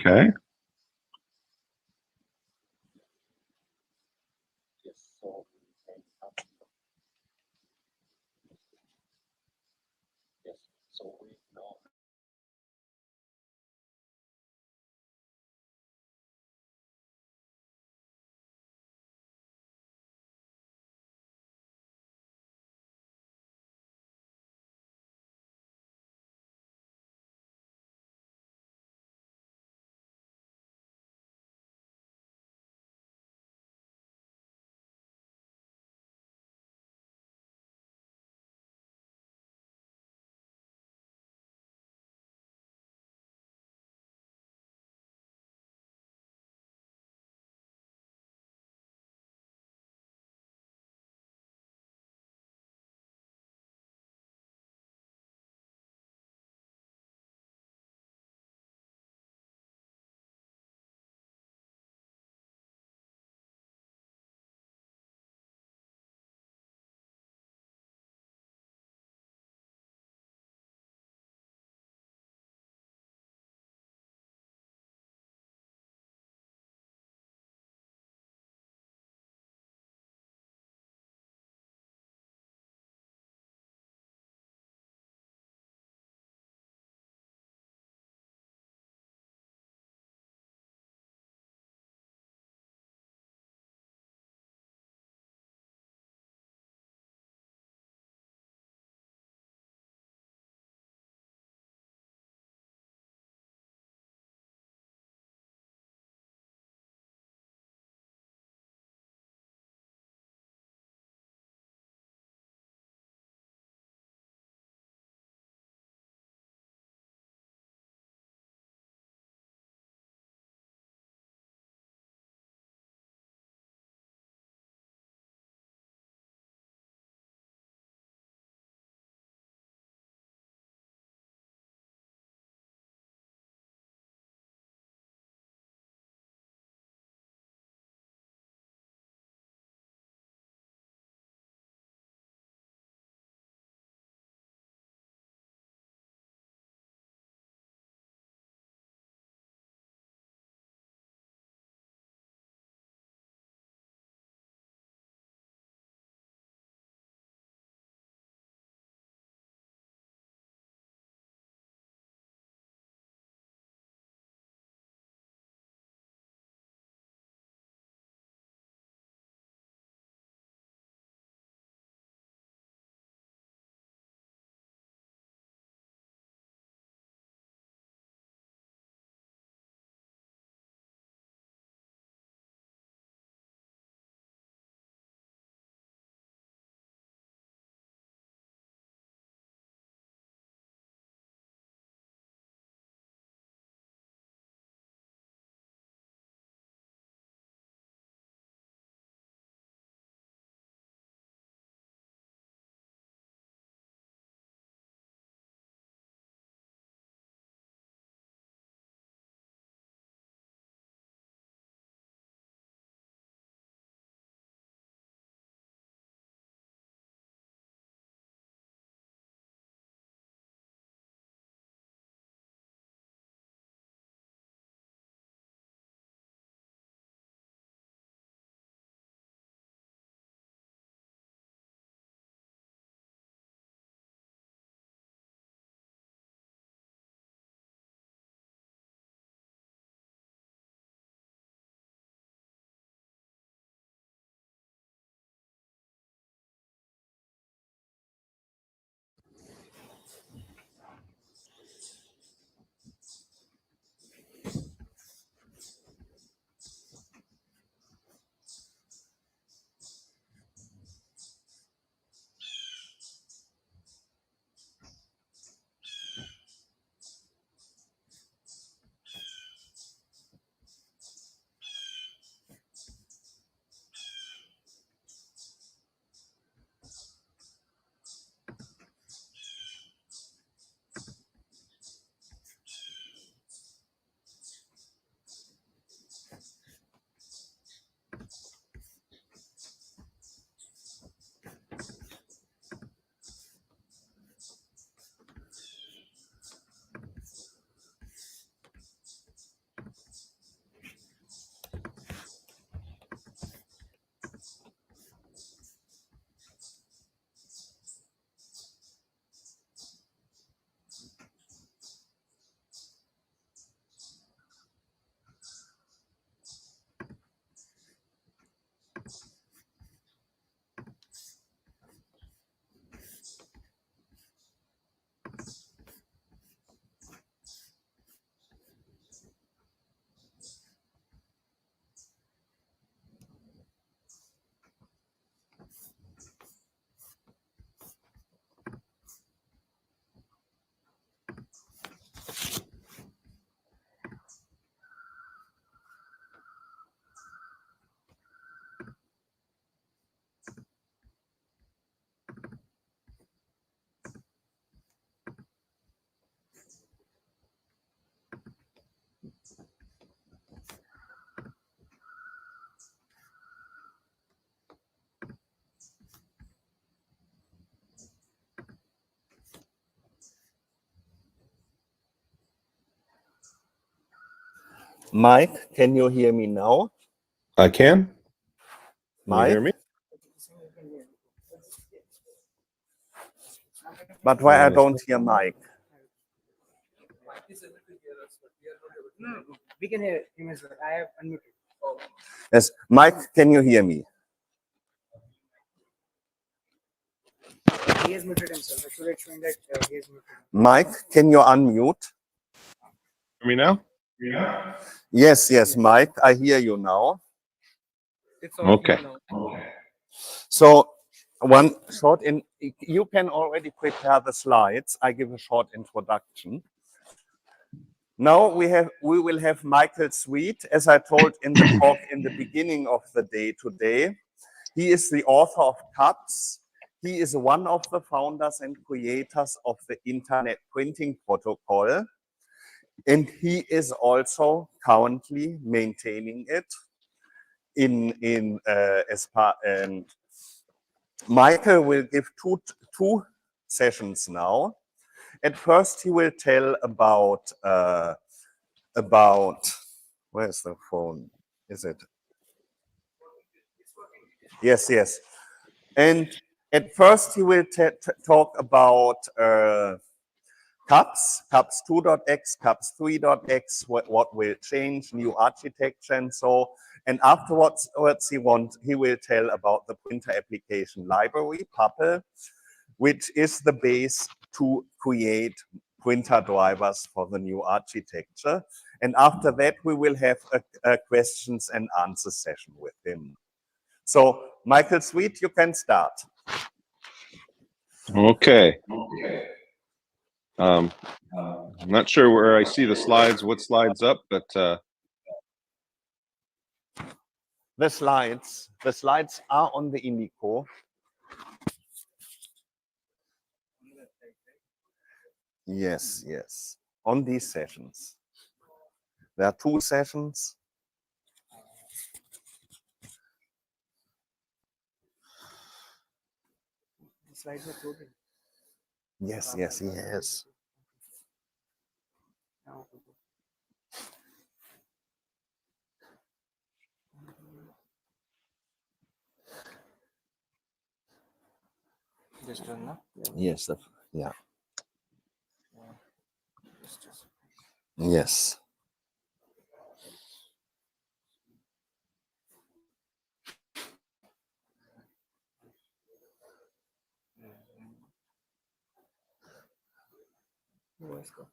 Okay. Mike, can you hear me now? I can. Can Mike? you hear me? But why I don't hear Mike? No, we can hear him as well. I have unmuted. Yes, Mike, can you hear me? He has muted himself. Actually, it's showing that he has muted. Mike, can you unmute? Hear me now? Yes, Mike, I hear you now. It's all Okay. now. So one short you can already prepare the slides. I give a short introduction. Now we will have Michael Sweet, as I told in the talk in the beginning of the day today. He is the author of CUPS. He is one of the founders and creators of the Internet Printing Protocol. And he is also currently maintaining it and Michael will give two sessions now. At first, he will tell about where's the phone? Is it? Yes. And at first, he will talk about CUPS 2.x, CUPS 3.x, what will change, new architecture, and so. And afterwards, he will tell about the printer application library, PUPL, which is the base to create printer drivers for the new architecture. And after that, we will have a questions and answer session with him. So, Michael Sweet, you can start. Okay. I'm not sure where I see the slides, what slide's up, but the slides are on the Indico. Yes. On these sessions. There are two sessions. The slides are floating. Yes. Just done now? Yes, yeah. Yes. Let's go.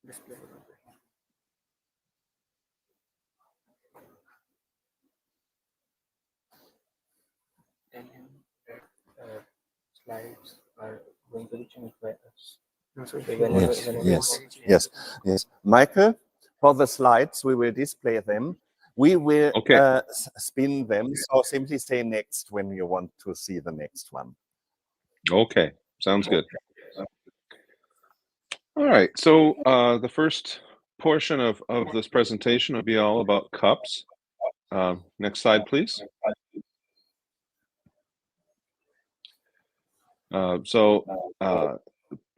Display. Tell him that slides are going to be changed by us. No, so Yes. Michael, for the slides, we will display them. We will spin them. So simply say next when you want to see the next one. Okay, sounds good. All right, so the first portion of this presentation will be all about CUPS. Next slide, please.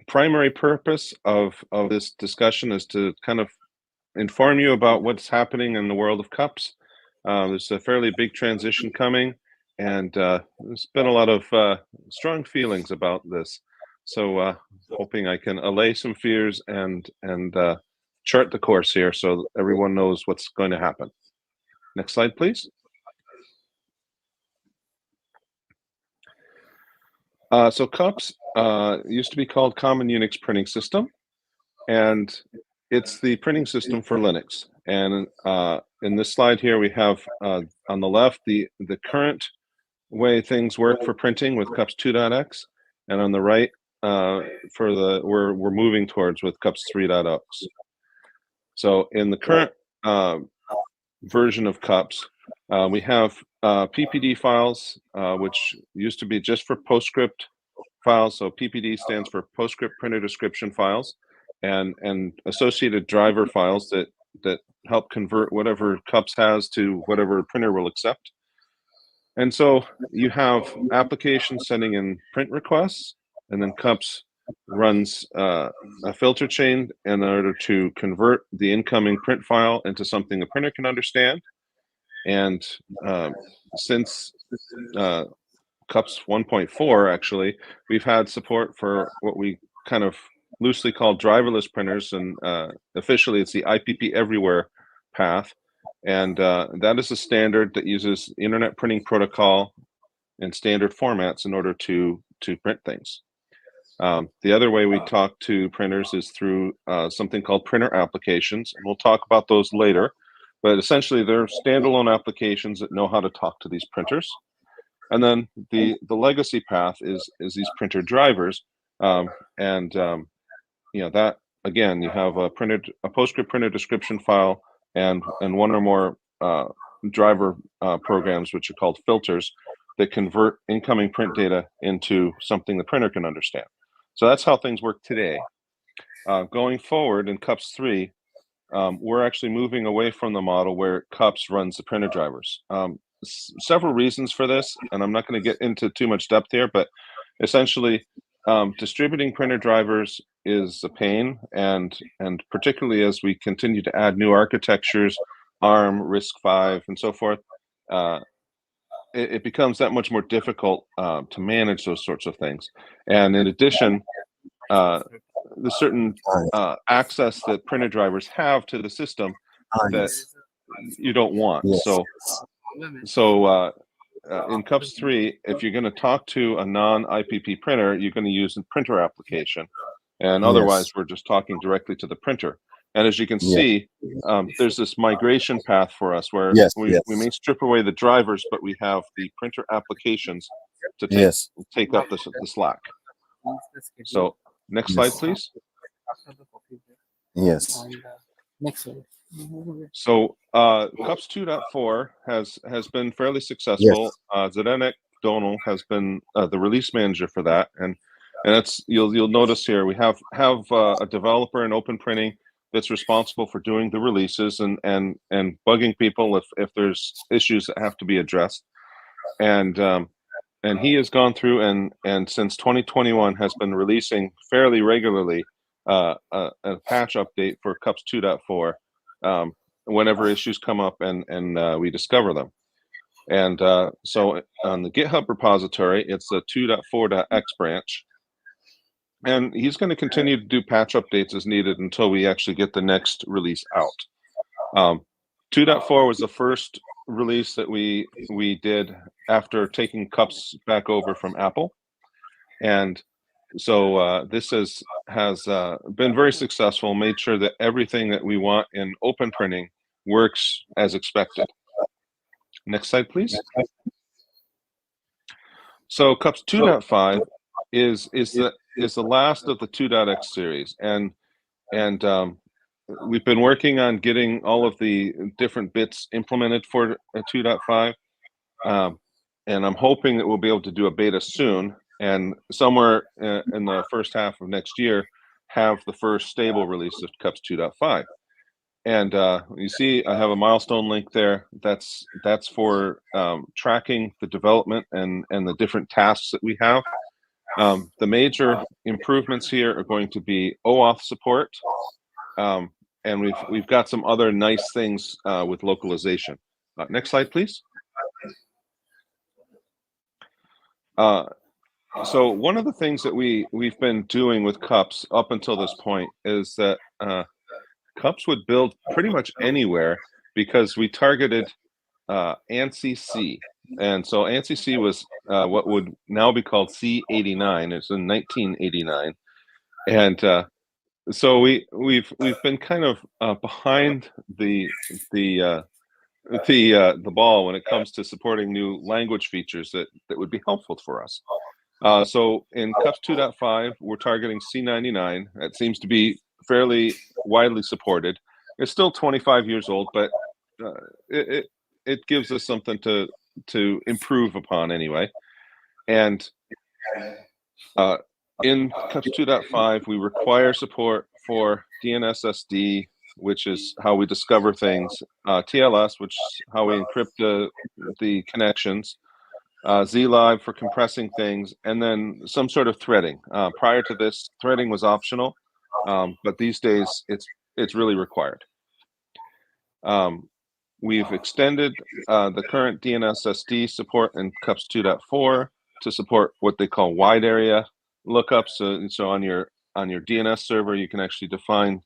Primary purpose of this discussion is to kind of inform you about what's happening in the world of CUPS. There's a fairly big transition coming, and there's been a lot of strong feelings about this. So hoping I can allay some fears and chart the course here so everyone knows what's going to happen. Next slide, please. So CUPS used to be called Common Unix Printing System, and it's the printing system for Linux. And in this slide here, we have on the left the current way things work for printing with CUPS 2.x, and on the right we're moving towards with CUPS 3.x. So in the current version of CUPS, we have PPD files, which used to be just for PostScript files. So PPD stands for PostScript Printer Description files, and associated driver files that help convert whatever CUPS has to whatever printer will accept. And so you have applications sending in print requests, and then CUPS runs a filter chain in order to convert the incoming print file into something the printer can understand. And since CUPS 1.4, actually, we've had support for what we kind of loosely call driverless printers, and officially it's the IPP Everywhere path. And that is a standard that uses Internet Printing Protocol and standard formats in order to print things. The other way we talk to printers is through something called printer applications, and we'll talk about those later. But essentially, they're standalone applications that know how to talk to these printers. And then the legacy path is these printer drivers, you know, that again, you have a PostScript printer description file and one or more driver programs, which are called filters, that convert incoming print data into something the printer can understand. So that's how things work today. Going forward in CUPS 3, we're actually moving away from the model where CUPS runs the printer drivers. Several reasons for this, and I'm not going to get into too much depth here, but essentially distributing printer drivers is a pain, and particularly as we continue to add new architectures, ARM, RISC-V, and so forth, it becomes that much more difficult to manage those sorts of things. And in addition, the certain access that printer drivers have to the system that you don't want. Yes. So in CUPS 3, if you're going to talk to a non-IPP printer, you're going to use a printer application. And otherwise, we're just talking directly to the printer. And as you can see, there's this migration path for us where we may strip away the drivers, but we have the printer applications to take up the slack. So next slide, please. Yes. Next slide. So CUPS 2.4 has been fairly successful. Zdenek Donal has been the release manager for that, and that's you'll notice here we have a developer in Open Printing that's responsible for doing the releases and bugging people if there's issues that have to be addressed, and he has gone through and since 2021 has been releasing fairly regularly a patch update for CUPS 2.4 whenever issues come up and we discover them. And so on the GitHub repository, it's a 2.4.x branch. And he's going to continue to do patch updates as needed until we actually get the next release out. 2.4 was the first release that we did after taking CUPS back over from Apple. And so this has been very successful, made sure that everything that we want in Open Printing works as expected. Next slide, please. So CUPS 2.5 is the last of the 2.x series, and we've been working on getting all of the different bits implemented for 2.5, and I'm hoping that we'll be able to do a beta soon, and somewhere in the first half of next year have the first stable release of CUPS 2.5. And you see I have a milestone link there. That's for tracking the development and the different tasks that we have. The major improvements here are going to be OAuth support, and we've got some other nice things with localization. Next slide, please. So one of the things that we've been doing with CUPS up until this point is that CUPS would build pretty much anywhere because we targeted ANSI C. And so ANSI C was what would now be called C89. It's in 1989. And so we've been kind of behind the ball when it comes to supporting new language features that would be helpful for us. So in CUPS 2.5, we're targeting C99. That seems to be fairly widely supported. It's still 25 years old, but it gives us something to improve upon anyway. And in CUPS 2.5, we require support for DNSSD, which is how we discover things, TLS, which is how we encrypt the connections, zlib for compressing things, and then some sort of threading. Prior to this, threading was optional, but these days it's really required. We've extended the current DNS-SD support in CUPS 2.4 to support what they call wide area lookups. So on your DNS server, you can actually define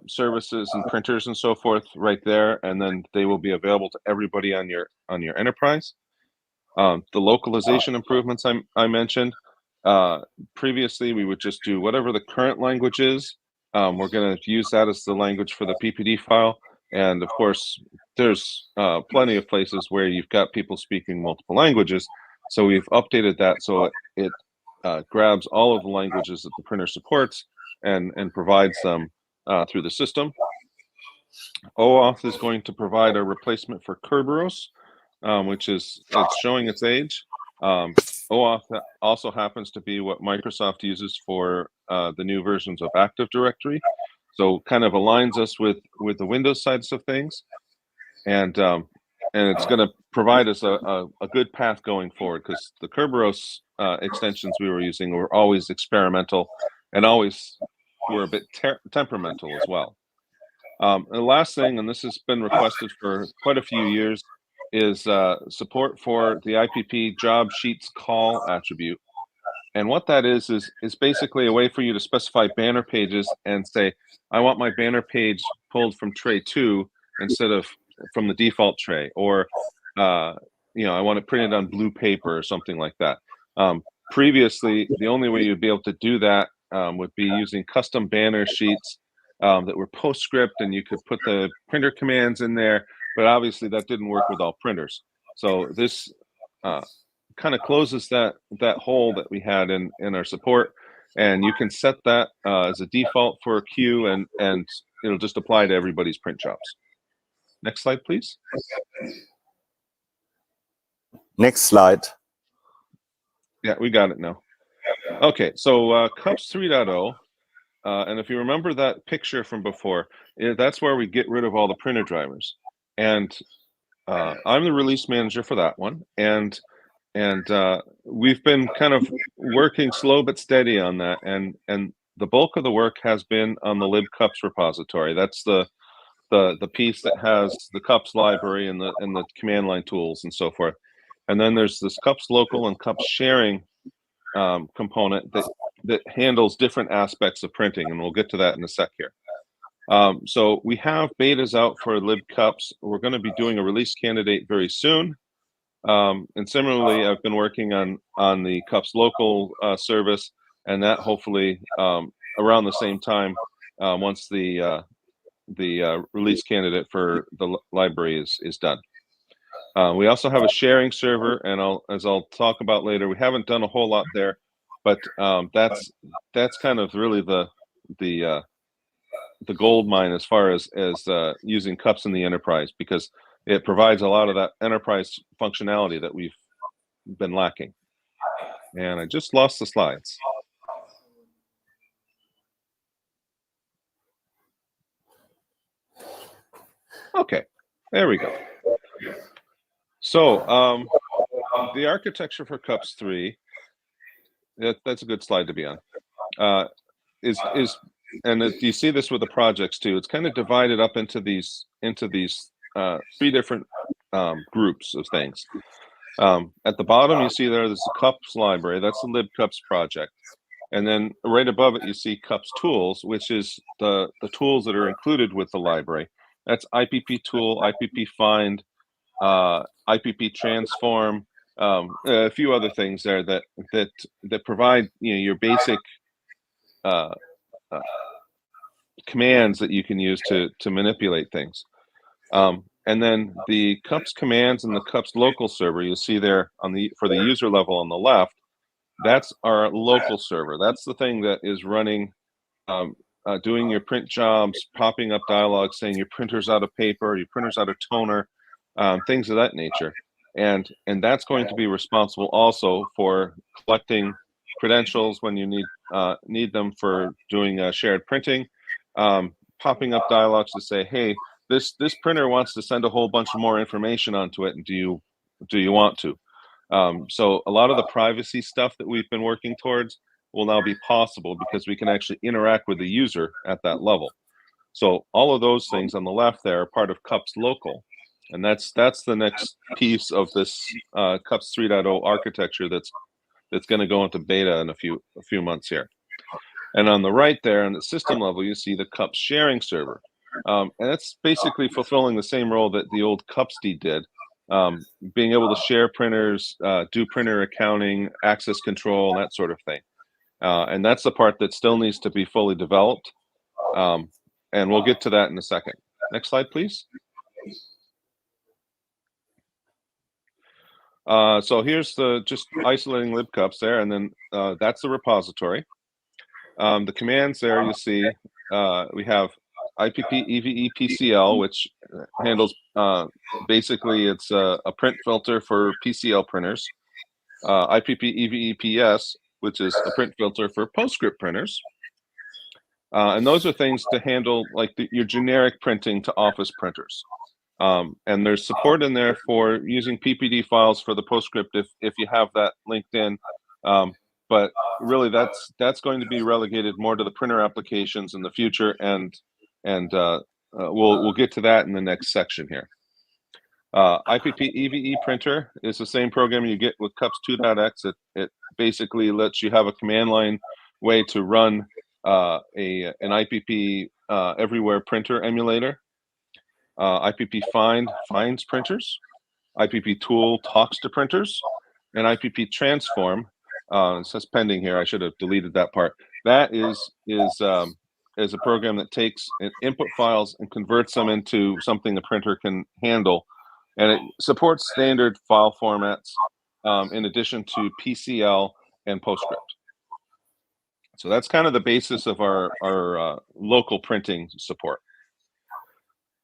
services and printers and so forth right there, and then they will be available to everybody on your enterprise. The localization improvements I mentioned. Previously, we would just do whatever the current language is. We're going to use that as the language for the PPD file. And of course, there's plenty of places where you've got people speaking multiple languages. So we've updated that so it grabs all of the languages that the printer supports and provides them through the system. OAuth is going to provide a replacement for Kerberos, which it's showing its age. OAuth also happens to be what Microsoft uses for the new versions of Active Directory. So kind of aligns us with the Windows sides of things, and it's going to provide us a good path going forward, because the Kerberos extensions we were using were always experimental and always were a bit temperamental as well. And the last thing, and this has been requested for quite a few years, is support for the IPP job sheets call attribute. And what that is basically a way for you to specify banner pages and say, I want my banner page pulled from tray 2 instead of from the default tray, or I want it printed on blue paper or something like that. Previously, the only way you'd be able to do that would be using custom banner sheets that were PostScript, and you could put the printer commands in there, but obviously that didn't work with all printers. So this kind of closes that hole that we had in our support, and you can set that as a default for a queue, and it'll just apply to everybody's print jobs. Next slide, please. Next slide. Yeah, we got it now. Okay, so CUPS 3.0, and if you remember that picture from before, that's where we get rid of all the printer drivers. And I'm the release manager for that one, and we've been kind of working slow but steady on that, and the bulk of the work has been on the libcups repository. That's the piece that has the CUPS library and the command line tools and so forth. And then there's this CUPS local and CUPS sharing component that handles different aspects of printing, and we'll get to that in a sec here. So we have betas out for libcups. We're going to be doing a release candidate very soon. And similarly, I've been working on the CUPS local service, and that hopefully around the same time, once the release candidate for the library is done. We also have a sharing server, and as I'll talk about later, we haven't done a whole lot there, but that's kind of really the gold mine as far as using CUPS in the enterprise, because it provides a lot of that enterprise functionality that we've been lacking. And I just lost the slides. Okay, there we go. So the architecture for CUPS 3, that's a good slide to be on, and you see this with the projects too. It's kind of divided up into these 3 different groups of things. At the bottom, you see there's a CUPS library. That's the libcups project. And then right above it, you see CUPS tools, which is the tools that are included with the library. That's IPP tool, IPP find, IPP transform, a few other things there that provide your basic commands that you can use to manipulate things. And then the CUPS commands and the CUPS local server, you'll see there for the user level on the left, that's our local server. That's the thing that is running, doing your print jobs, popping up dialogues saying your printer's out of paper, your printer's out of toner, things of that nature. And that's going to be responsible also for collecting credentials when you need them for doing shared printing, popping up dialogues to say, hey, this printer wants to send a whole bunch of more information onto it, and do you want to? So a lot of the privacy stuff that we've been working towards will now be possible because we can actually interact with the user at that level. So all of those things on the left there are part of CUPS local. And that's the next piece of this CUPS 3.0 architecture that's going to go into beta in a few months here. And on the right there, on the system level, you see the CUPS sharing server. And that's basically fulfilling the same role that the old CUPSD did, being able to share printers, do printer accounting, access control, and that sort of thing. And that's the part that still needs to be fully developed. And we'll get to that in a second. Next slide, please. So here's just isolating libcups there, and then that's the repository. The commands there, you see, we have IPP EVE PCL, which handles basically it's a print filter for PCL printers. IPP EVE PS, which is a print filter for PostScript printers. And those are things to handle like your generic printing to office printers. And there's support in there for using PPD files for the PostScript if you have that linked in. But really, that's going to be relegated more to the printer applications in the future, and we'll get to that in the next section here. IPP EVE printer is the same program you get with CUPS 2.x. It basically lets you have a command line way to run an IPP everywhere printer emulator. IPP find finds printers. IPP tool talks to printers, and IPP transform. It says pending here. I should have deleted that part. That is a program that takes input files and converts them into something the printer can handle, and it supports standard file formats in addition to PCL and PostScript. So that's kind of the basis of our local printing support.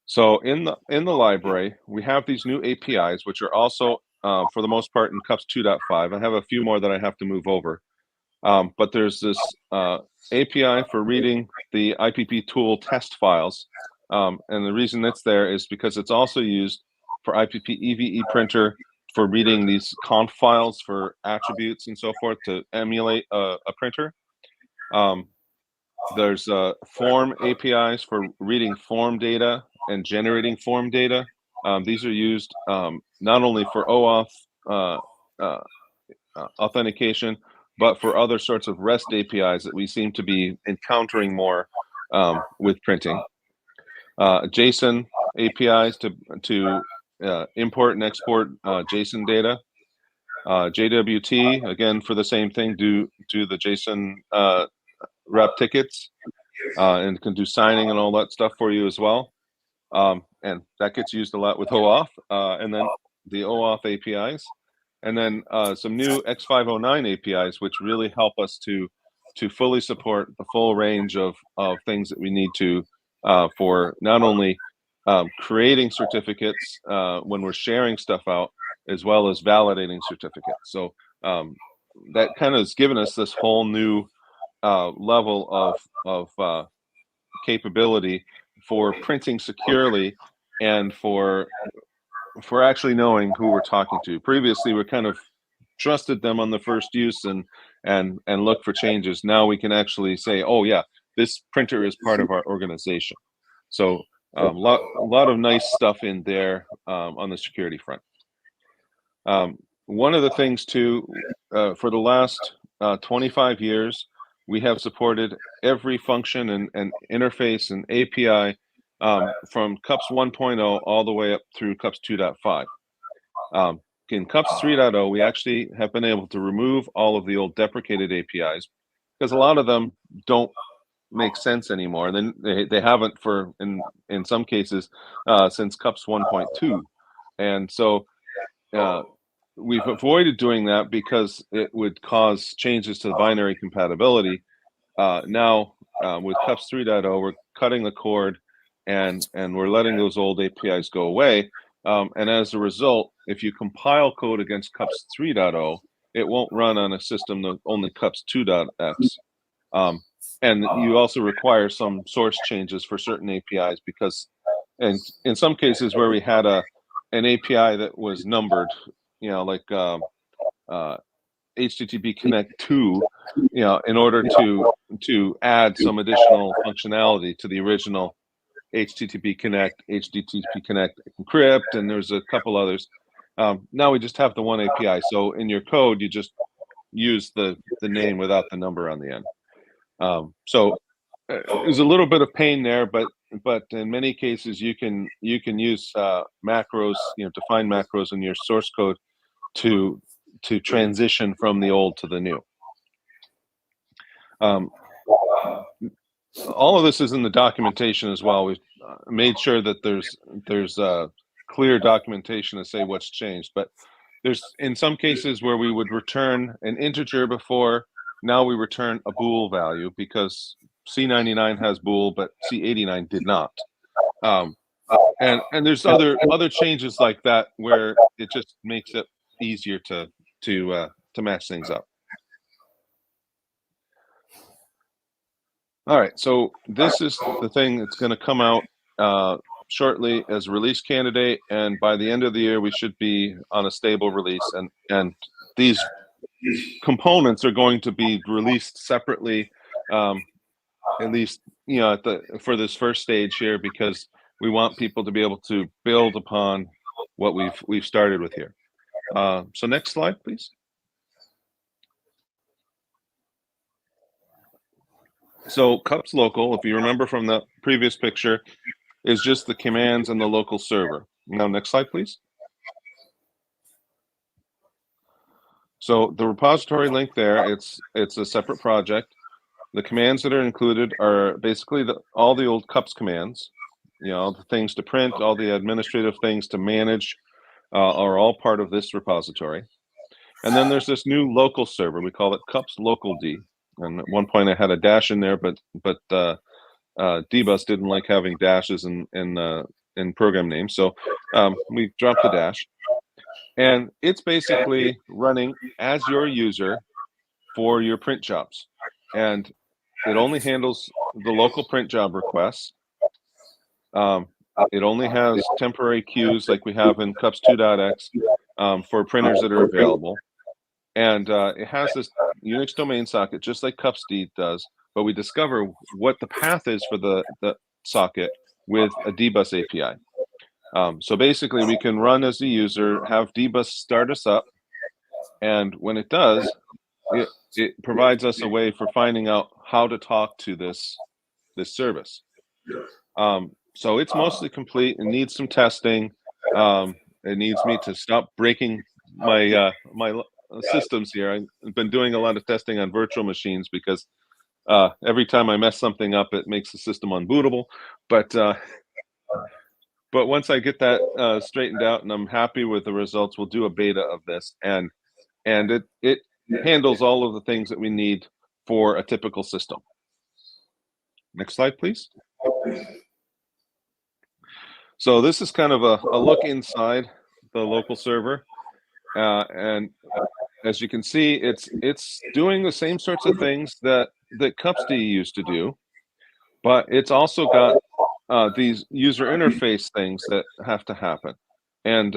So in the library, we have these new APIs, which are also, for the most part, in CUPS 2.5. I have a few more that I have to move over. But there's this API for reading the IPP tool test files. And the reason it's there is because it's also used for IPP EVE printer for reading these conf files for attributes and so forth to emulate a printer. There's form APIs for reading form data and generating form data. These are used not only for OAuth authentication, but for other sorts of REST APIs that we seem to be encountering more with printing. JSON APIs to import and export JSON data. JWT, again, for the same thing, do the JSON wrap tickets and can do signing and all that stuff for you as well. And that gets used a lot with OAuth, and then the OAuth APIs. And then some new X509 APIs, which really help us to fully support the full range of things that we need to for not only creating certificates when we're sharing stuff out, as well as validating certificates. So that kind of has given us this whole new level of capability for printing securely and for actually knowing who we're talking to. Previously, we kind of trusted them on the first use and look for changes. Now we can actually say, oh yeah, this printer is part of our organization. So a lot of nice stuff in there on the security front. One of the things too, for the last 25 years, we have supported every function and interface and API from CUPS 1.0 all the way up through CUPS 2.5. In CUPS 3.0, we actually have been able to remove all of the old deprecated APIs because a lot of them don't make sense anymore. Then they haven't in some cases since CUPS 1.2, and so we've avoided doing that because it would cause changes to the binary compatibility. Now with CUPS 3.0, we're cutting the cord and we're letting those old APIs go away. And as a result, if you compile code against CUPS 3.0, it won't run on a system that only CUPS 2.x. And you also require some source changes for certain APIs because, in some cases where we had an API that was numbered, you know, like HTTP Connect 2, in order to add some additional functionality to the original HTTP Connect, HTTP Connect Encrypt, and there's a couple others. Now we just have the one API. So in your code, you just use the name without the number on the end. So there's a little bit of pain there, but in many cases you can use macros, define macros in your source code to transition from the old to the new. All of this is in the documentation as well. We've made sure that there's clear documentation to say what's changed. But there's in some cases where we would return an integer before. Now we return a bool value because C99 has bool, but C89 did not. And there's other changes like that where it just makes it easier to match things up. All right, so this is the thing that's going to come out shortly as a release candidate, and by the end of the year we should be on a stable release, and these components are going to be released separately, at least for this first stage here, because we want people to be able to build upon what we've started with here. So next slide, please. So cups local, if you remember from the previous picture, is just the commands and the local server. Now next slide, please. So the repository link there, it's a separate project. The commands that are included are basically all the old cups commands, the things to print, all the administrative things to manage are all part of this repository. And then there's this new local server. We call it cups local D. And at one point I had a dash in there, but dbus didn't like having dashes in program names, so we dropped the dash. And it's basically running as your user for your print jobs, and it only handles the local print job requests. It only has temporary queues like we have in cups 2.x for printers that are available. And it has this Unix domain socket, just like cupsd does, but we discover what the path is for the socket with a dbus API. So basically, we can run as a user, have dbus start us up, and when it does, it provides us a way for finding out how to talk to this service. So it's mostly complete. It needs some testing. It needs me to stop breaking my systems here. I've been doing a lot of testing on virtual machines because every time I mess something up, it makes the system unbootable. But once I get that straightened out and I'm happy with the results, we'll do a beta of this, and it handles all of the things that we need for a typical system. Next slide, please. So this is kind of a look inside the local server, and as you can see, it's doing the same sorts of things that cupsd used to do, but it's also got these user interface things that have to happen. And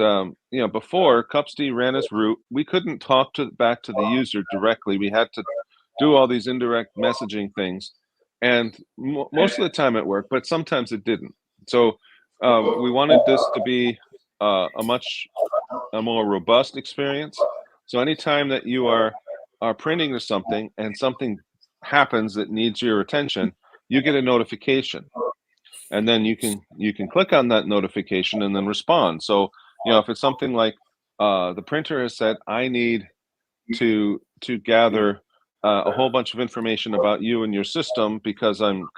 before cupsd ran as root, we couldn't talk back to the user directly. We had to do all these indirect messaging things, and most of the time it worked, but sometimes it didn't. So we wanted this to be a more robust experience. So anytime that you are printing or something and something happens that needs your attention, you get a notification, and then you can click on that notification and then respond. So if it's something like the printer has said, I need to gather a whole bunch of information about you and your system because I'm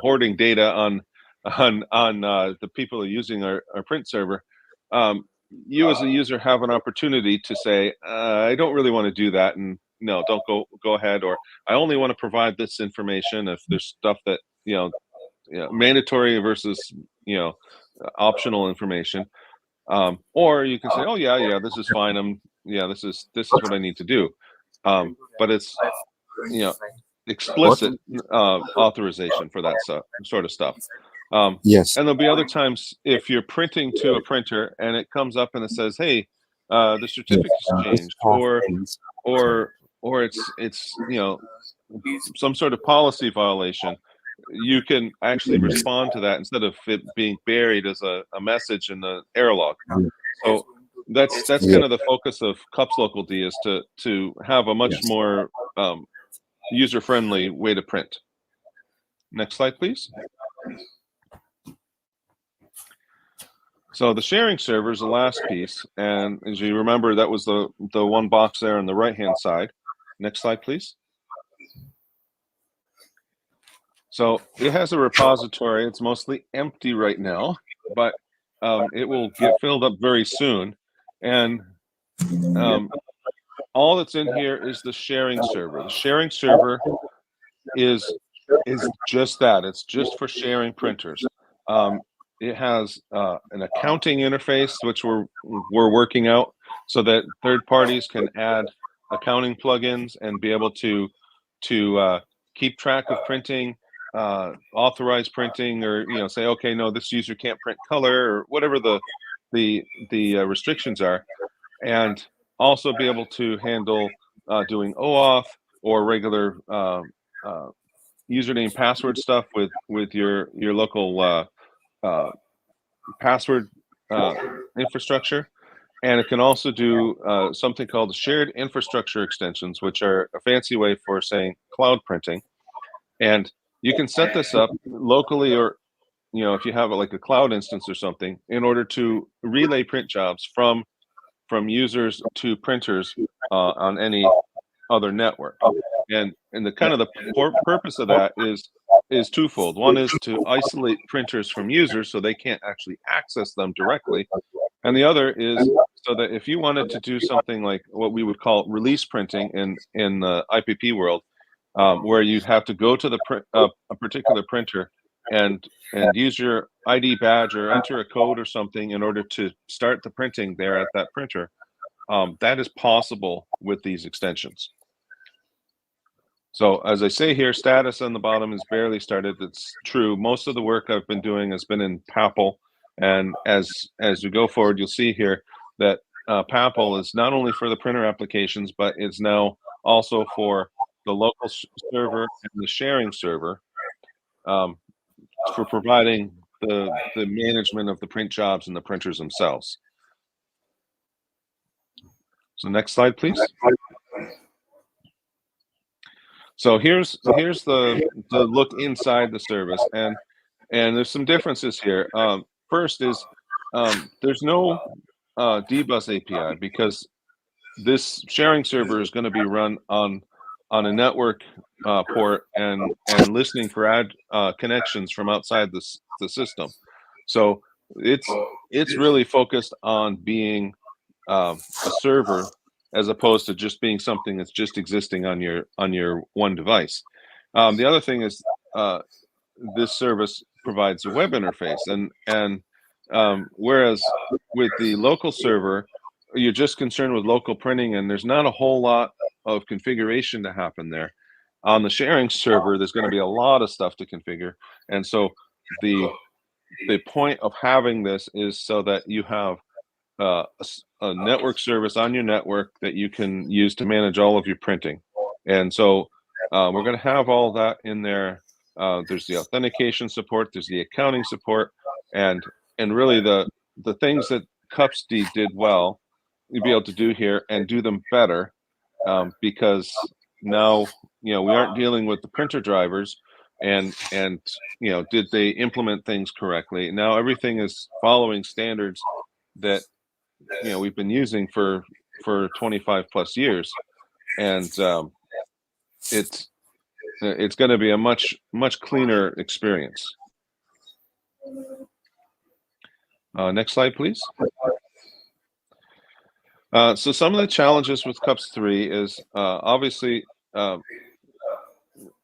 hoarding data on the people who are using our print server. You as a user have an opportunity to say, I don't really want to do that, and no, don't go ahead, or I only want to provide this information if there's stuff that mandatory versus optional information, or you can say, oh yeah, this is fine. This is what I need to do, but it's explicit authorization for that sort of stuff. Yes. And there'll be other times if you're printing to a printer and it comes up and it says, hey, the certificates changed, or it's some sort of policy violation, you can actually respond to that instead of it being buried as a message in the error log. So that's kind of the focus of CUPS Local D, is to have a much more user-friendly way to print. Next slide, please. So the sharing server is the last piece, and as you remember, that was the one box there on the right-hand side. Next slide, please. So it has a repository. It's mostly empty right now, but it will get filled up very soon. And all that's in here is the sharing server. The sharing server is just that. It's just for sharing printers. It has an accounting interface, which we're working out, so that third parties can add accounting plugins and be able to keep track of printing, authorize printing, or say, okay, no, this user can't print color, or whatever the restrictions are, and also be able to handle doing OAuth or regular username password stuff with your local password infrastructure. And it can also do something called shared infrastructure extensions, which are a fancy way for saying cloud printing. And you can set this up locally, or if you have like a cloud instance or something, in order to relay print jobs from users to printers on any other network. And the kind of the purpose of that is twofold. One is to isolate printers from users so they can't actually access them directly. And the other is so that if you wanted to do something like what we would call release printing in the IPP world, where you'd have to go to a particular printer and use your ID badge or enter a code or something in order to start the printing there at that printer, that is possible with these extensions. So as I say here, status on the bottom is barely started. It's true. Most of the work I've been doing has been in PAPL. And as we go forward, you'll see here that PAPL is not only for the printer applications, but it's now also for the local server and the sharing server, for providing the management of the print jobs and the printers themselves. So next slide, please. So here's the look inside the service, and there's some differences here. First is there's no dbus API, because this sharing server is going to be run on a network port and listening for connections from outside the system. So it's really focused on being a server, as opposed to just being something that's just existing on your one device. The other thing is this service provides a web interface, and whereas with the local server, you're just concerned with local printing, and there's not a whole lot of configuration to happen there. On the sharing server, there's going to be a lot of stuff to configure, and so the point of having this is so that you have a network service on your network that you can use to manage all of your printing. And so we're going to have all that in there. There's the authentication support, there's the accounting support, and really the things that CUPSD did well, you'll be able to do here and do them better, because now we aren't dealing with the printer drivers and did they implement things correctly. Now everything is following standards that we've been using for 25 plus years, and it's going to be a much cleaner experience. Next slide, please. So some of the challenges with CUPS 3 is obviously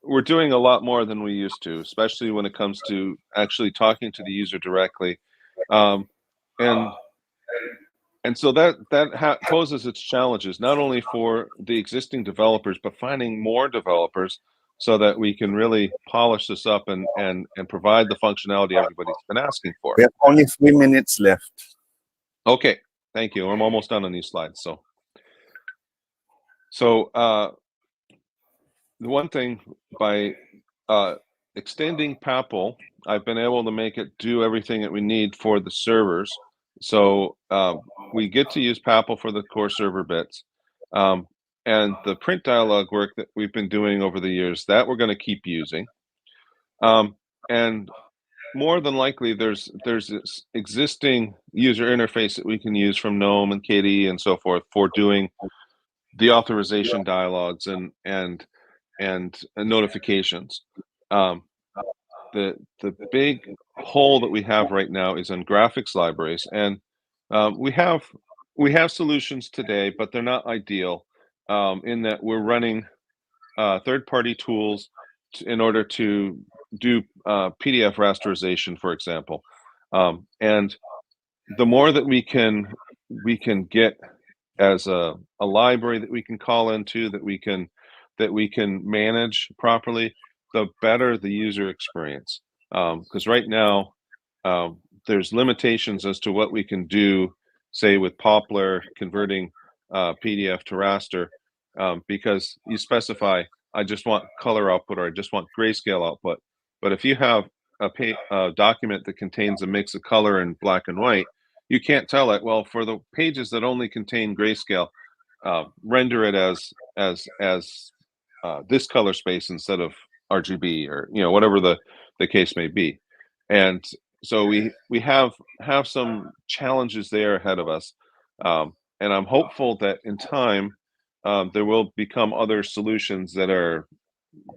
we're doing a lot more than we used to, especially when it comes to actually talking to the user directly, and so that poses its challenges, not only for the existing developers, but finding more developers so that we can really polish this up and provide the functionality everybody's been asking for. We have only 3 minutes left. Okay, Thank you. I'm almost done on these slides. So the one thing, by extending PAPL, I've been able to make it do everything that we need for the servers. So we get to use PAPL for the core server bits. And the print dialog work that we've been doing over the years, that we're going to keep using. And more than likely, there's this existing user interface that we can use from GNOME and KDE and so forth for doing the authorization dialogues and notifications. The big hole that we have right now is in graphics libraries, and we have solutions today, but they're not ideal in that we're running third-party tools in order to do PDF rasterization, for example. And the more that we can get as a library that we can call into, that we can manage properly, the better the user experience. Because right now there's limitations as to what we can do, say with Poplar converting PDF to raster, because you specify, I just want color output or I just want grayscale output. But if you have a document that contains a mix of color and black and white, you can't tell it, well, for the pages that only contain grayscale, render it as this color space instead of RGB, or whatever the case may be. And so we have some challenges there ahead of us, and I'm hopeful that in time there will become other solutions that are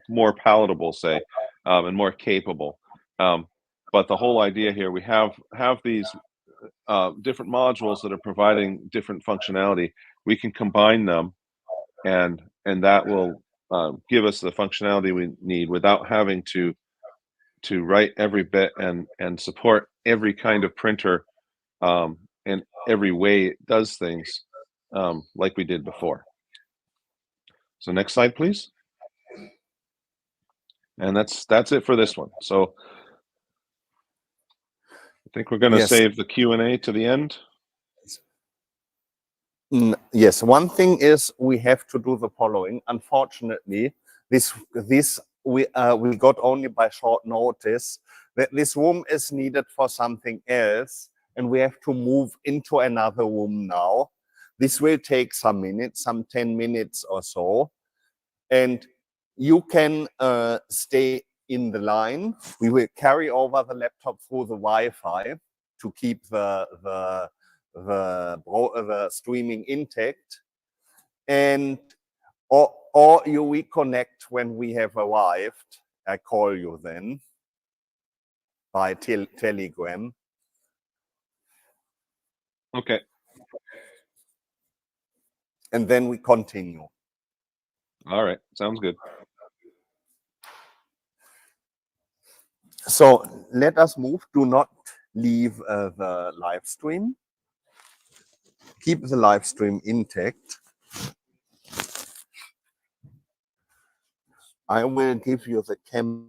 more palatable, say, and more capable. But the whole idea here, we have these different modules that are providing different functionality. We can combine them, and that will give us the functionality we need without having to write every bit and support every kind of printer and every way it does things like we did before. So next slide, please. And that's it for this one. So I think we're going to save the Q&A to the end. Yes, one thing is we have to do the following. Unfortunately, this we got only by short notice that this room is needed for something else, and we have to move into another room now. This will take some minutes, some 10 minutes or so, and you can stay in the line. We will carry over the laptop through the Wi-Fi to keep the streaming intact, and or you reconnect when we have arrived. I call you then by Telegram. Okay. And then we continue. All right, sounds good. So let us move. Do not leave the live stream. Keep the live stream intact. I will give you the camera.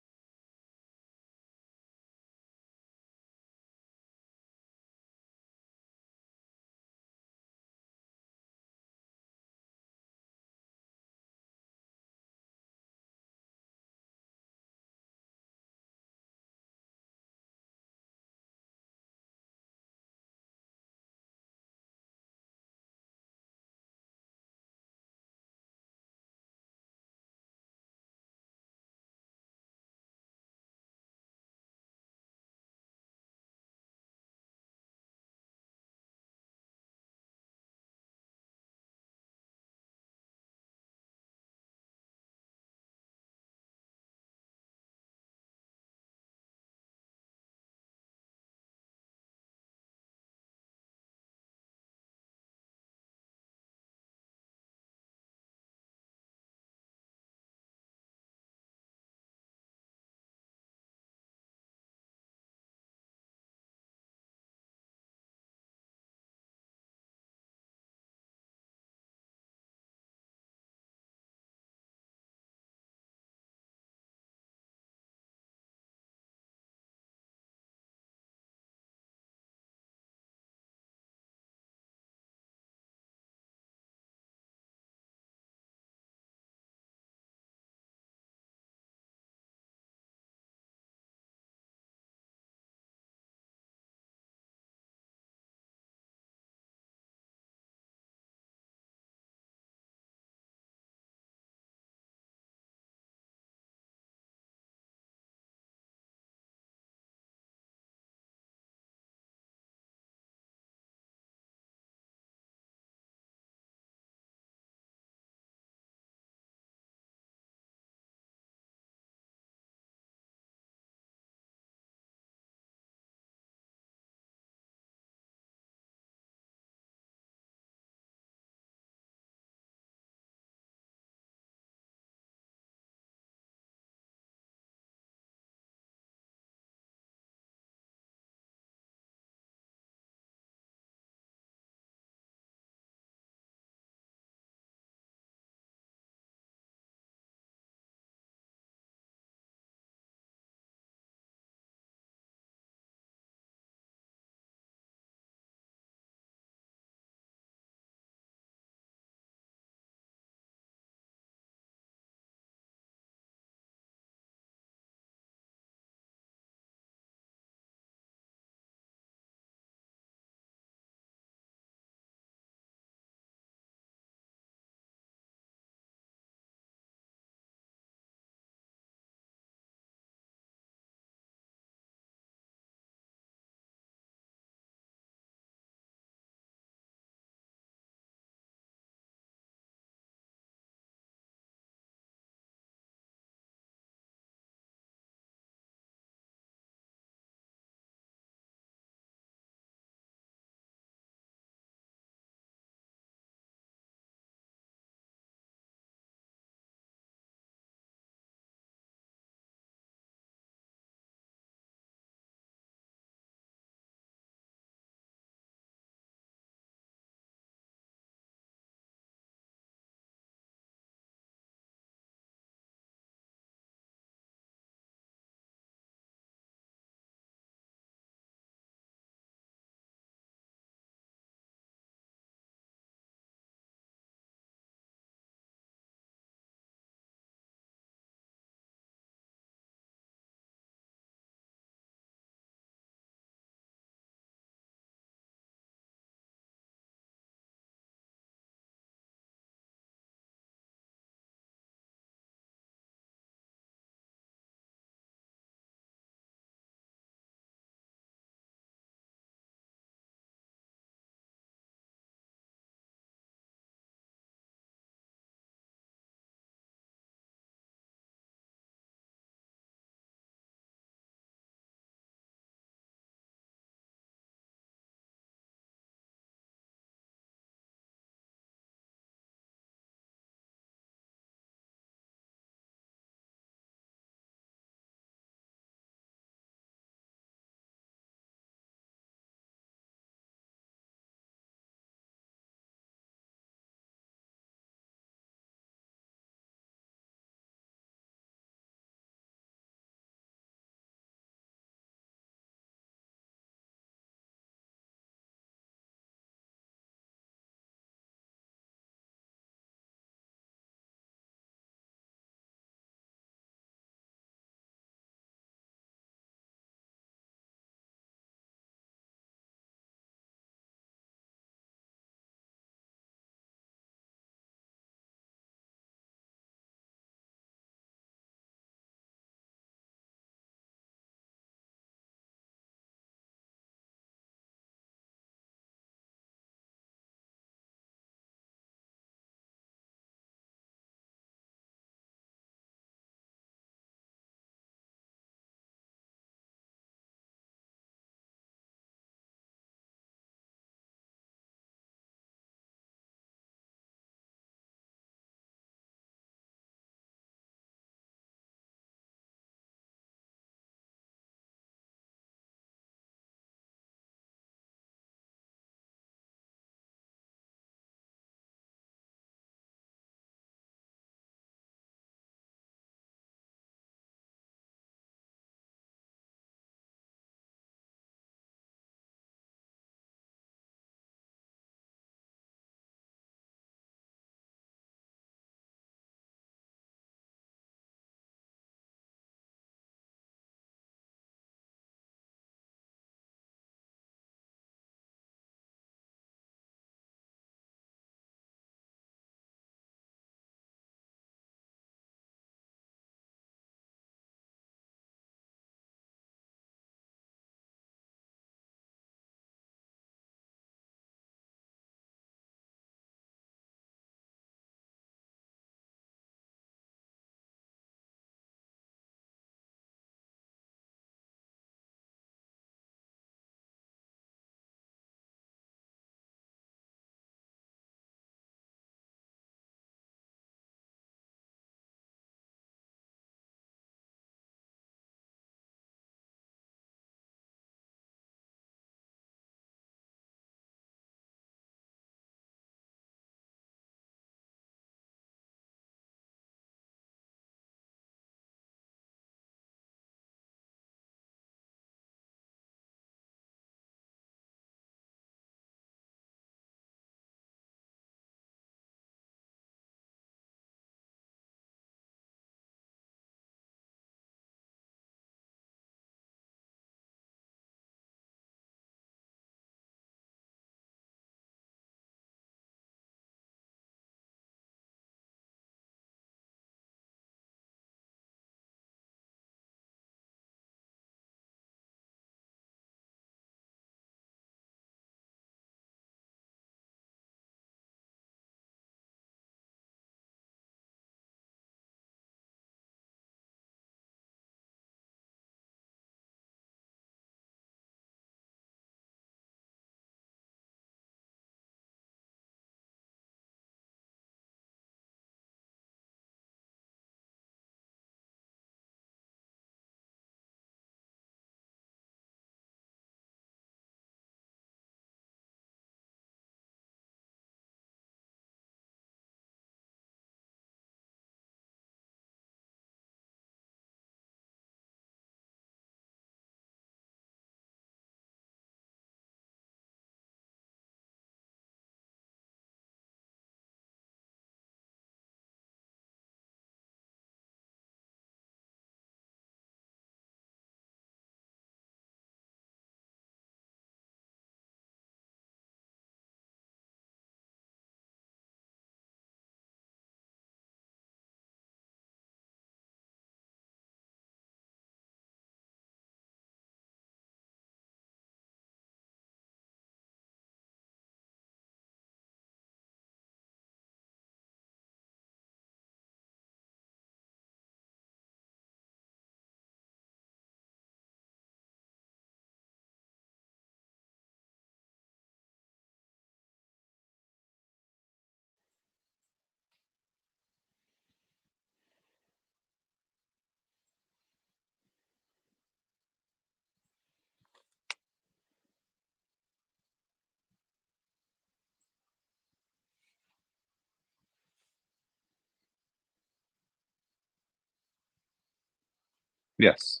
Yes.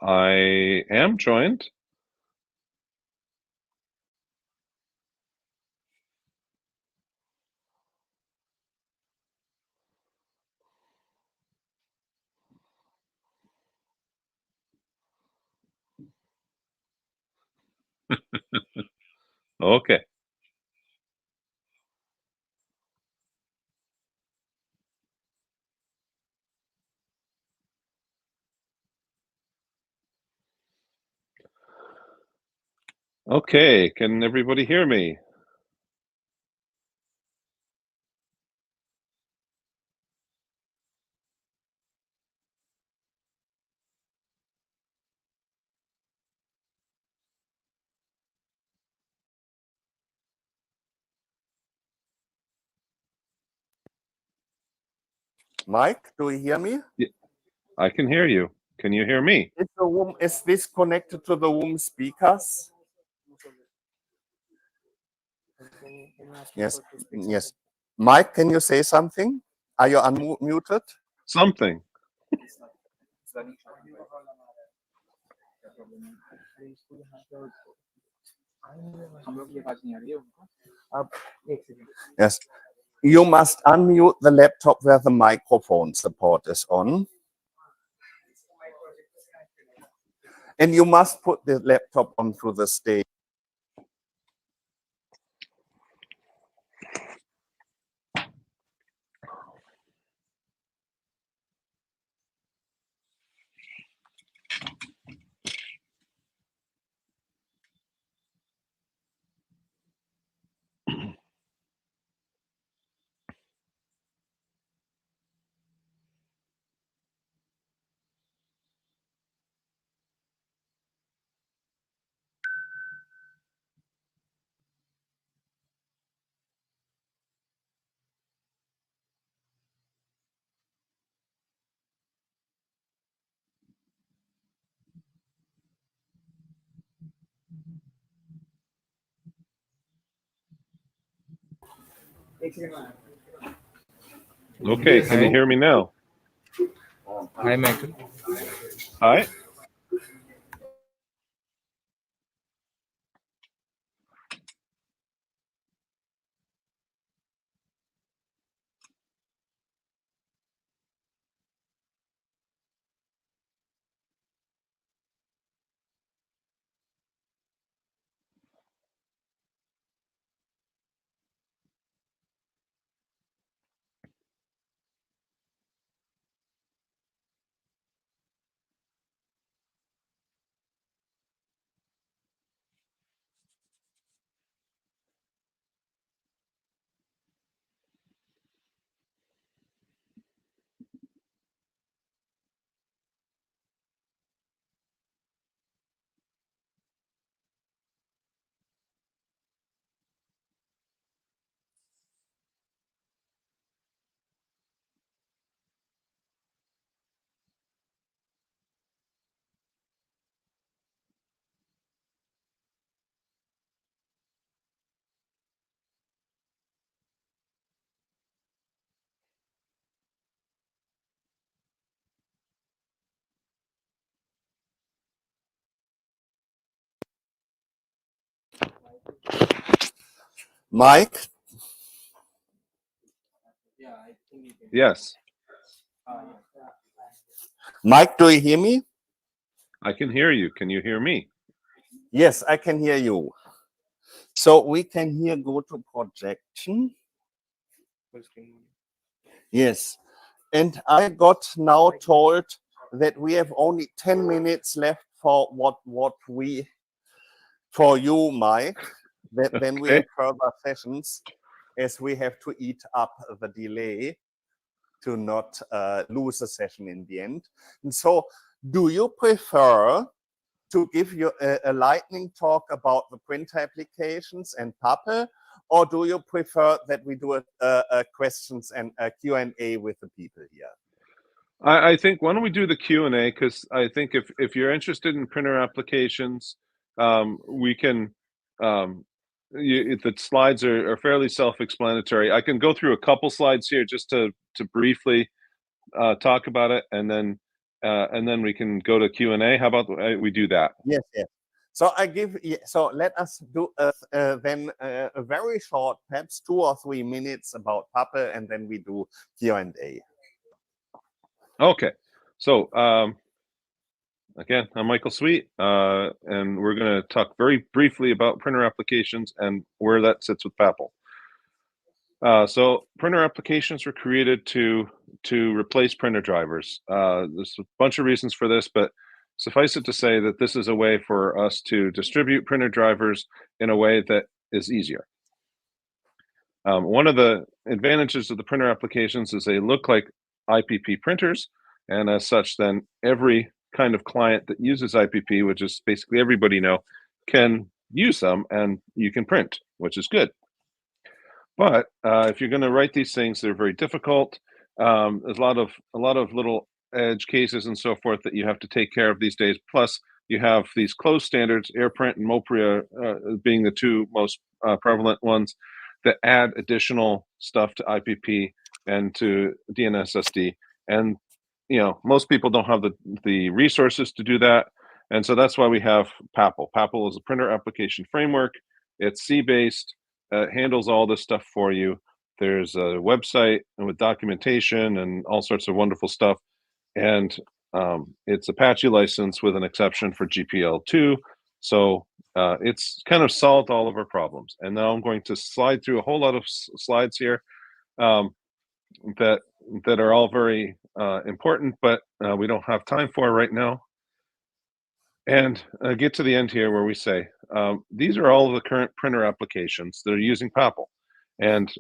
I am joined. Okay. Okay, can everybody hear me? Mike, do you hear me? I can hear you. Can you hear me? Is this connected to the room speakers? Yes. Yes. Mike, can you say something? Are you unmuted? Something. Yes. You must unmute the laptop where the microphone support is on. And you must put the laptop onto the stage. Okay, can you hear me now? Hi, Michael. Hi. Mike, Yes, Mike, do you hear me? I can hear you. Can you hear me? Yes, I can hear you. So we can here go to projection. Yes. And I got now told that we have only 10 minutes left for for you, Mike. Then we Okay. have further sessions as we have to eat up the delay to not lose a session in the end. And so do you prefer to give you a lightning talk about the printer applications and Puppet, or do you prefer that we do a questions and a Q&A with the people here? I think why don't we do the Q&A, because I think if you're interested in printer applications, we can, the slides are fairly self-explanatory. I can go through a couple slides here just to briefly talk about it, and then we can go to Q&A. How about we do that? Yes, yes. So so let us do then a very short, perhaps 2 or 3 minutes about Pappe, and then we do Q&A. Okay. So again, I'm Michael Sweet, and we're going to talk very briefly about printer applications and where that sits with Papple. So printer applications were created to replace printer drivers. There's a bunch of reasons for this, but suffice it to say that this is a way for us to distribute printer drivers in a way that is easier. One of the advantages of the printer applications is they look like IPP printers, and as such, then every kind of client that uses IPP, which is basically everybody now, can use them, and you can print, which is good. But if you're going to write these things, they're very difficult. There's a lot of little edge cases and so forth that you have to take care of these days. Plus, you have these closed standards, AirPrint and Mopria being the two most prevalent ones that add additional stuff to IPP and to DNSSD. And most people don't have the resources to do that. And so that's why we have Papple. Papple is a printer application framework. It's C-based. Handles all this stuff for you. There's a website with documentation and all sorts of wonderful stuff. And it's Apache license with an exception for GPL2. So it's kind of solved all of our problems. And now I'm going to slide through a whole lot of slides here that are all very important, but we don't have time for right now. And get to the end here where we say, these are all of the current printer applications that are using Papple. And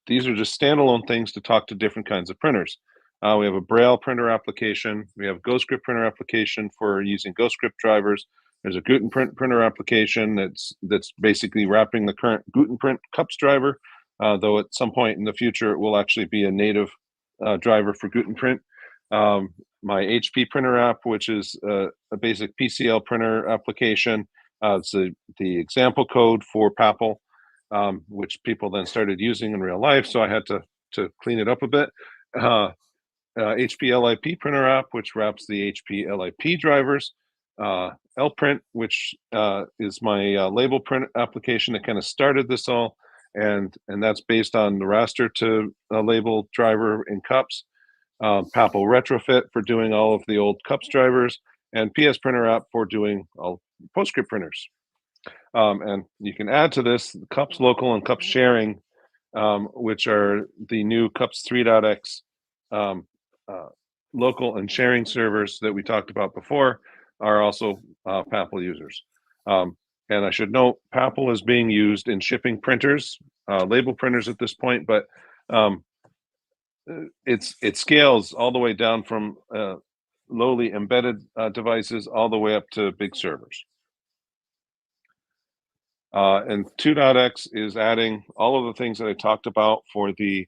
these are just standalone things to talk to different kinds of printers. We have a Braille printer application. We have GoScript printer application for using GoScript drivers. There's a Gutenprint printer application that's basically wrapping the current Gutenprint CUPS driver, though at some point in the future it will actually be a native driver for Gutenprint. My HP printer app, which is a basic PCL printer application. It's the example code for Papple, which people then started using in real life. So I had to clean it up a bit. HP LIP printer app, which wraps the HP LIP drivers. LPrint, which is my label print application that kind of started this all. And that's based on the raster to label driver in CUPS. Papple Retrofit for doing all of the old CUPS drivers, and PS Printer app for doing all PostScript printers. And you can add to this CUPS Local and CUPS Sharing, which are the new CUPS 3.x local and sharing servers that we talked about before, are also Papple users. And I should note, Papple is being used in shipping printers, label printers at this point, but it scales all the way down from lowly embedded devices all the way up to big servers. And 2.x is adding all of the things that I talked about for the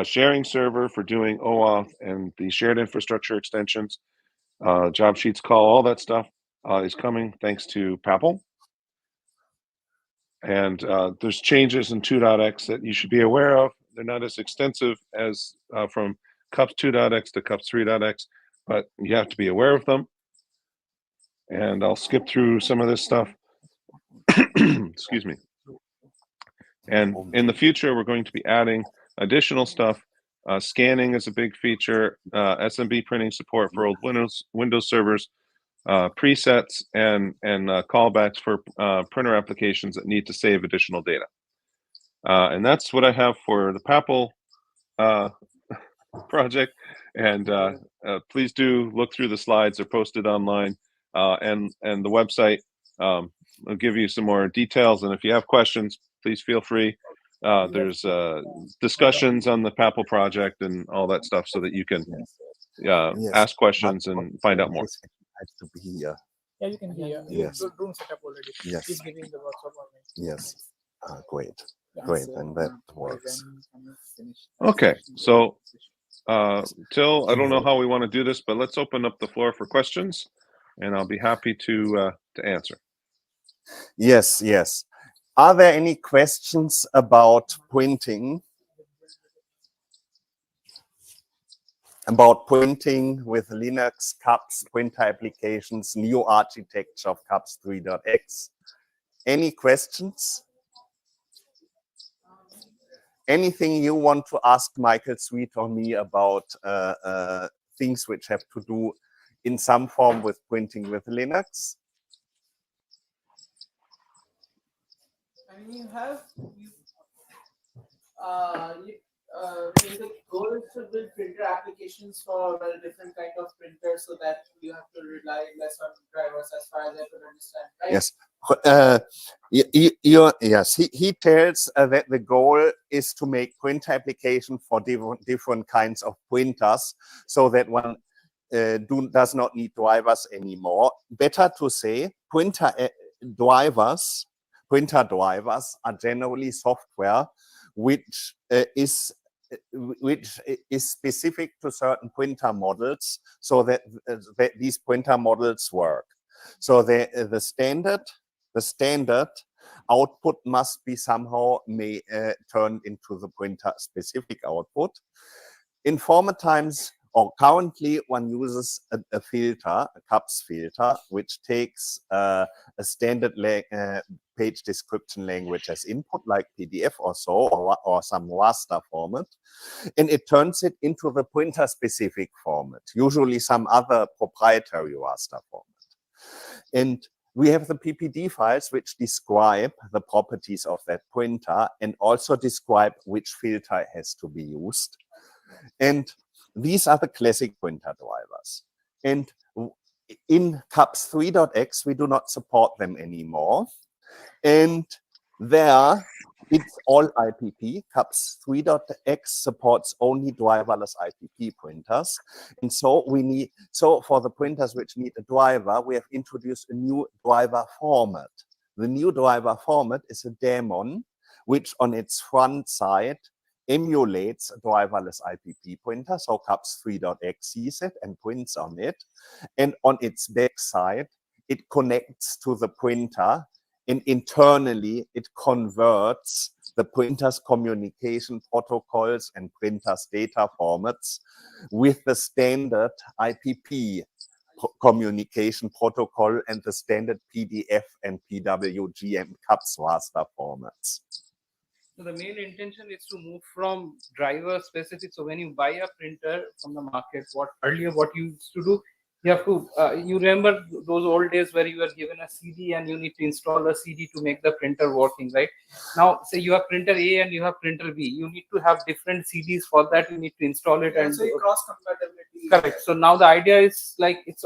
sharing server for doing OAuth and the shared infrastructure extensions, job sheets call, all that stuff is coming thanks to Papple. And there's changes in 2.x that you should be aware of. They're not as extensive as from CUPS 2.x to CUPS 3.x, but you have to be aware of them. And I'll skip through some of this stuff. Excuse me. And in the future, we're going to be adding additional stuff. Scanning is a big feature, SMB printing support for old Windows servers, presets, and callbacks for printer applications that need to save additional data. And that's what I have for the Papple project. And please do look through the slides. They're posted online, and the website. I'll give you some more details. And if you have questions, please feel free. There's discussions on the Papple project and all that stuff so that you can ask questions and find out more. To be here. Yeah, you can hear. Yes. Room set up already. Yes. He's giving the workshop online. Yes. Great. Yeah, Great. so, And that works. Okay. So, Till, I don't know how we want to do this, but let's open up the floor for questions, and I'll be happy to answer. Yes. Yes. Are there any questions about printing? about printing with Linux, CUPS, printer applications, new architecture of CUPS 3.x. Any questions? Anything you want to ask Michael Sweet or me about things which have to do in some form with printing with Linux? I mean, the goal is to build printer applications for different kind of printers so that you have to rely less on drivers as far as I could understand, right? Yes. Yes, he tells that the goal is to make printer application for different kinds of printers so that one does not need drivers anymore. Better to say, printer drivers are generally software which is specific to certain printer models, so that these printer models work. So the standard output must be somehow turned into the printer specific output. In former times, or currently, one uses a filter, a CUPS filter, which takes a standard page description language as input, like PDF or so, or some raster format, and it turns it into the printer-specific format, usually some other proprietary raster format. And we have the PPD files which describe the properties of that printer and also describe which filter has to be used. And these are the classic printer drivers. And in CUPS 3.x, we do not support them anymore. And there, it's all IPP. CUPS 3.x supports only driverless IPP printers. And so for the printers which need a driver, we have introduced a new driver format. The new driver format is a daemon, which on its front side emulates a driverless IPP printer. So CUPS 3.x sees it and prints on it. And on its back side, it connects to the printer, and internally it converts the printer's communication protocols and printer's data formats with the standard IPP communication protocol and the standard PDF and PWG and CUPS raster formats. So the main intention is to move from driver specific. So when you buy a printer from the market, what you used to do, you have to, you remember those old days where you were given a CD and you need to install a CD to make the printer working, right? Now, say you have printer A and you have printer B. You need to have different CDs for that. You need to install it. And so cross compatibility. Correct. So now the idea is like it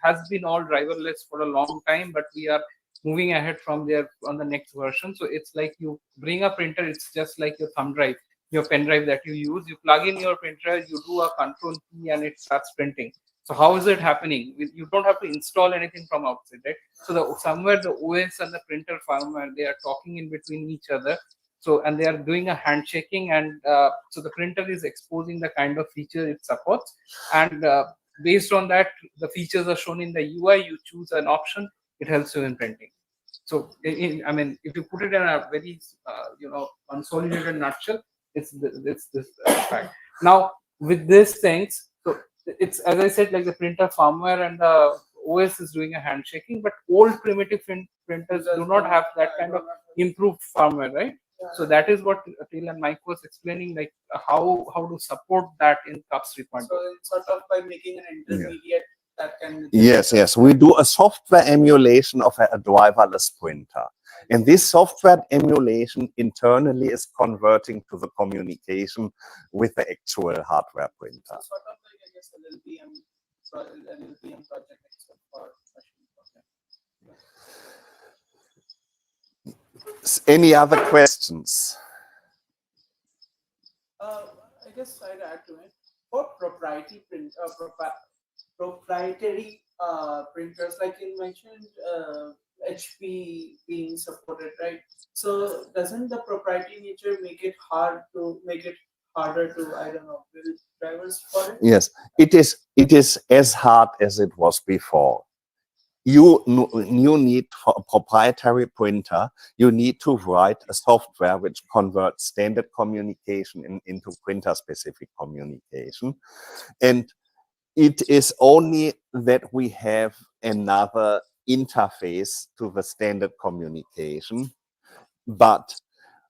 has been all driverless for a long time, but we are moving ahead from there on the next version. So it's like you bring a printer, it's just like your thumb drive, your pen drive that you use. You plug in your printer, you do a control key and it starts printing. So how is it happening? You don't have to install anything from outside, right? So somewhere the OS and the printer firmware, they are talking in between each other. So, and they are doing a handshaking, and so the printer is exposing the kind of feature it supports. And based on that, the features are shown in the UI. You choose an option, it helps you in printing. So, I mean, if you put it in a very, consolidated nutshell, it's this fact. Now, with these things, so it's, as I said, like the printer firmware and the OS is doing a handshaking, but old primitive printers do not have that kind of improved firmware, right? Yeah. So that is what Atil and Mike was explaining, like how to support that in CUPS 3.0. So it's sort of by making an intermediate that can. Yes. We do a software emulation of a driverless printer. And this software emulation internally is converting to the communication with the actual hardware printer. So sort of like, I guess, a LLVM project for Any other questions? I guess I'd add to it. For proprietary printers, like you mentioned, HP being supported, right? So doesn't the proprietary nature make it harder to, I don't know, build drivers for it? Yes, it is as hard as it was before. you need for a proprietary printer, you need to write a software which converts standard communication into printer-specific communication. And it is only that we have another interface to the standard communication. But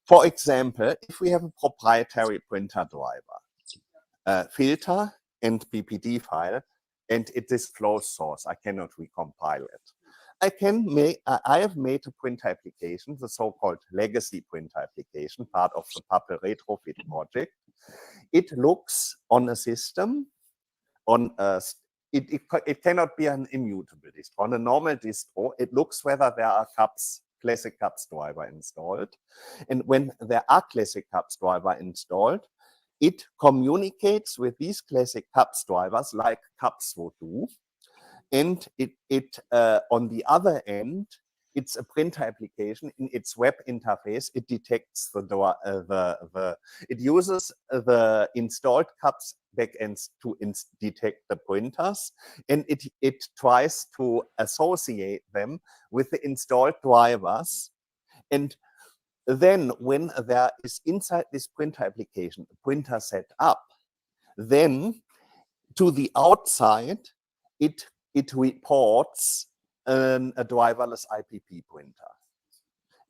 for example, if we have a proprietary printer driver, filter and PPD file, and it is closed source, I cannot recompile it. I have made a printer application, the so-called legacy printer application, part of the Puppet retrofit project. It looks on a system, it cannot be an immutable distro. On a normal distro, it looks whether there are classic CUPS driver installed. And when there are classic CUPS driver installed, it communicates with these classic CUPS drivers like CUPS would do. And it on the other end, it's a printer application. In its web interface, it detects it uses the installed CUPS backends to detect the printers, and it tries to associate them with the installed drivers. And then when there is inside this printer application a printer set up, then to the outside, it reports a driverless IPP printer.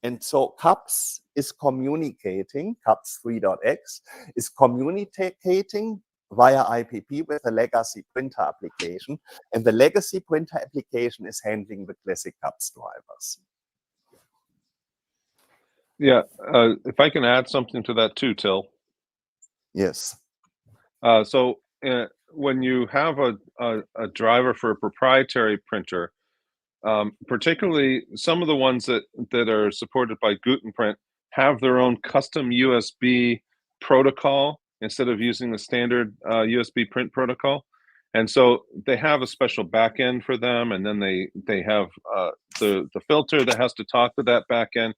And so CUPS is communicating, CUPS 3.x is communicating via IPP with a legacy printer application, and the legacy printer application is handling the classic CUPS drivers. Yeah, if I can add something to that too, Till. Yes. When you have a driver for a proprietary printer, particularly some of the ones that are supported by Gutenprint have their own custom USB protocol instead of using the standard USB print protocol. And so they have a special backend for them, and then they have the filter that has to talk to that backend.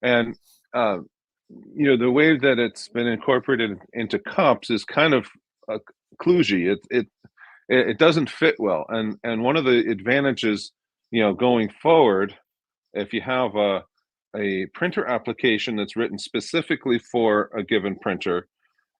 And the way that it's been incorporated into CUPS is kind of kludgy. It doesn't fit well. And one of the advantages, going forward, if you have a printer application that's written specifically for a given printer,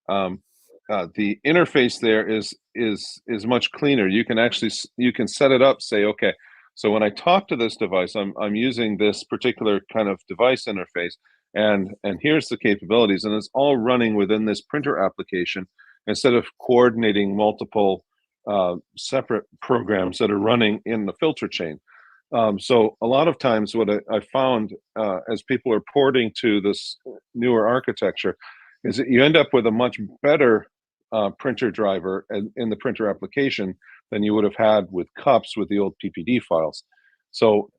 the interface there is much cleaner. You can set it up, say, okay, so when I talk to this device, I'm using this particular kind of device interface, and here's the capabilities, and it's all running within this printer application instead of coordinating multiple separate programs that are running in the filter chain. So a lot of times what I found as people are porting to this newer architecture is that you end up with a much better printer driver in the printer application than you would have had with CUPS with the old PPD files. So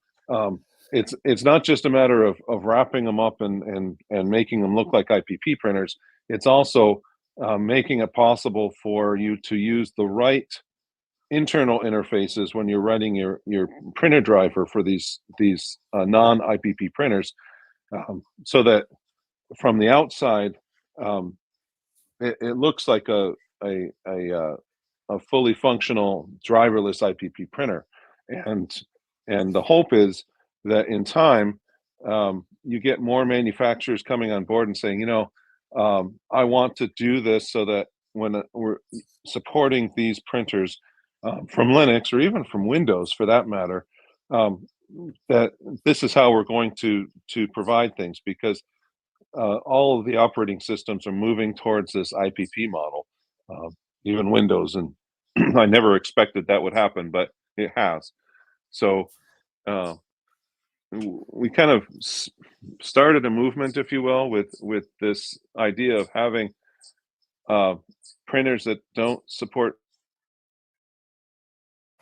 it's not just a matter of wrapping them up and making them look like IPP printers. It's also making it possible for you to use the right internal interfaces when you're writing your printer driver for these non-IPP printers, so that from the outside it looks like a fully functional driverless IPP printer, and the hope is that in time you get more manufacturers coming on board and saying, I want to do this so that when we're supporting these printers from Linux or even from Windows for that matter, that this is how we're going to provide things, because all of the operating systems are moving towards this IPP model, even Windows, and I never expected that would happen, but it has. So we kind of started a movement, if you will, with this idea of having printers that don't support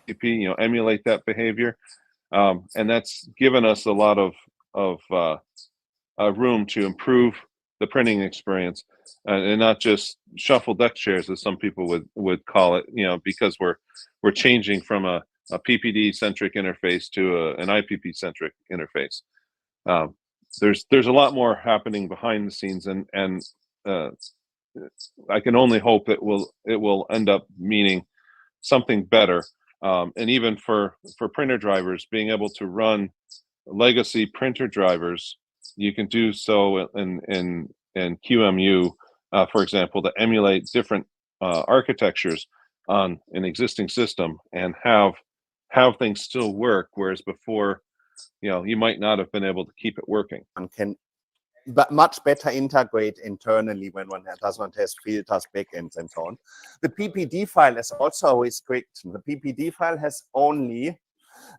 IPP, emulate that behavior, and that's given us a lot of room to improve the printing experience, and not just shuffle deck chairs, as some people would call it, because we're changing from a PPD centric interface to an IPP centric interface. There's a lot more happening behind the scenes, and I can only hope it will end up meaning something better. and even for printer drivers, being able to run legacy printer drivers, you can do so in QEMU, for example, to emulate different architectures on an existing system and have things still work, whereas before, you might not have been able to keep it working. One can much better integrate internally when one does not have filters, backends, and so on. The PPD file is also a restriction. The PPD file has only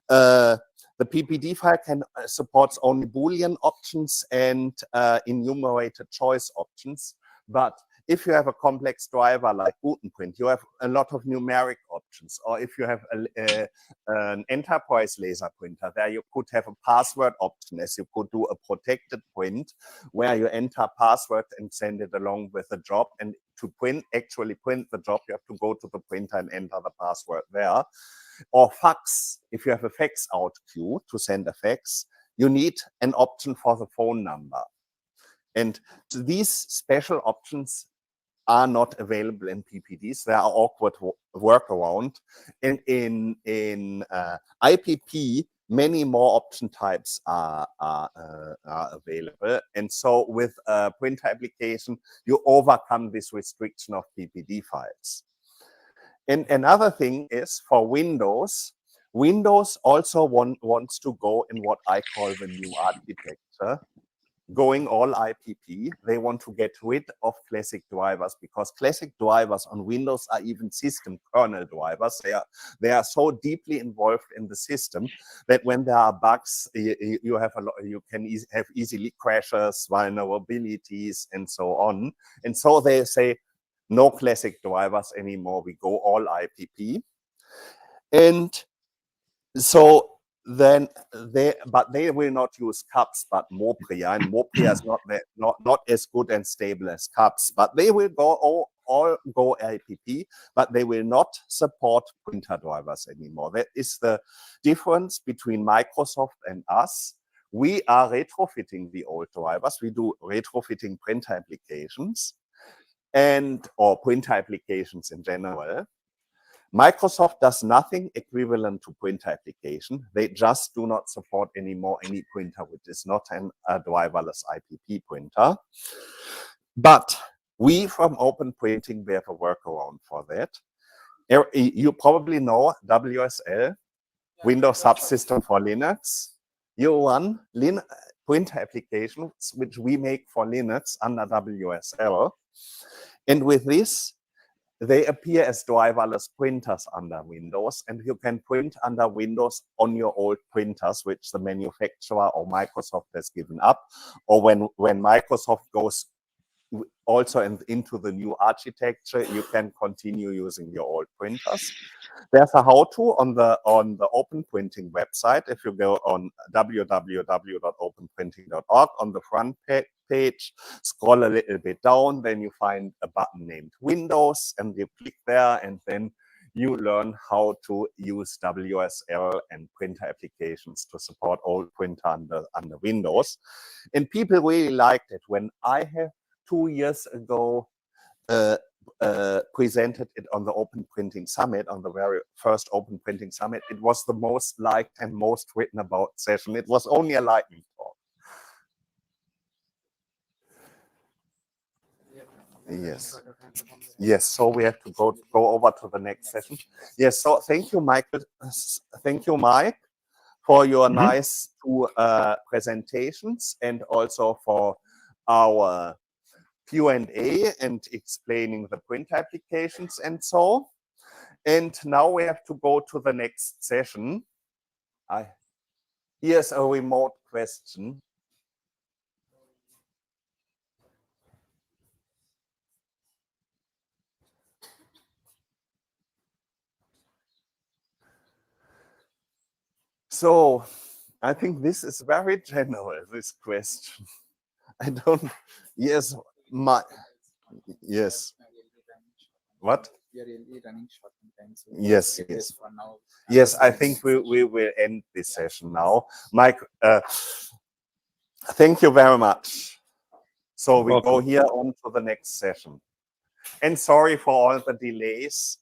the PPD file can supports only Boolean options and enumerated choice options. But if you have a complex driver like Buttonprint, you have a lot of numeric options. Or if you have an enterprise laser printer, there you could have a password option, as you could do a protected print where you enter password and send it along with the job. And to actually print the job, you have to go to the printer and enter the password there. Or fax, if you have a fax out queue to send a fax, you need an option for the phone number. And these special options are not available in PPDs. There are awkward workaround. And in IPP, many more option types are available. And so with a printer application, you overcome this restriction of PPD files. And another thing is for Windows, Windows also wants to go in what I call the new architecture, going all IPP. They want to get rid of classic drivers because classic drivers on Windows are even system kernel drivers. They are so deeply involved in the system that when there are bugs, you can have easily crashes, vulnerabilities, and so on. And so they say, no classic drivers anymore. We go all IPP. And so then they will not use CUPS, but Mopria. And Mopria is not as good and stable as CUPS, but they will all go IPP, but they will not support printer drivers anymore. That is the difference between Microsoft and us. We are retrofitting the old drivers. We do retrofitting printer applications or printer applications in general. Microsoft does nothing equivalent to printer application. They just do not support anymore any printer which is not a driverless IPP printer. But we from Open Printing, we have a workaround for that. You probably know WSL, Windows Subsystem for Linux. You run printer applications which we make for Linux under WSL. And with this, they appear as driverless printers under Windows, and you can print under Windows on your old printers, which the manufacturer or Microsoft has given up, or when Microsoft goes also into the new architecture, you can continue using your old printers. There's a how-to on the Open Printing website. If you go on www.openprinting.org, on the front page, scroll a little bit down, then you find a button named Windows, and you click there, and then you learn how to use WSL and printer applications to support old printer under Windows. And people really liked it. When I have 2 years ago presented it on the Open Printing Summit, on the very first Open Printing Summit, it was the most liked and most written about session. It was only a lightning talk. Yes, so we have to go over to the next session. Yes, so thank you, Michael. Thank you, Mike, for your nice two presentations, and also for our Q&A and explaining the print applications and so. And now we have to go to the next session. Here's a remote question. So I think this is very general, this question. I don't, yes, yes. What? We are really running short on time. So yes. For now. Yes, I think we will end this session now. Mike, thank you very much. So we go here on to the next session. And sorry for all the delays.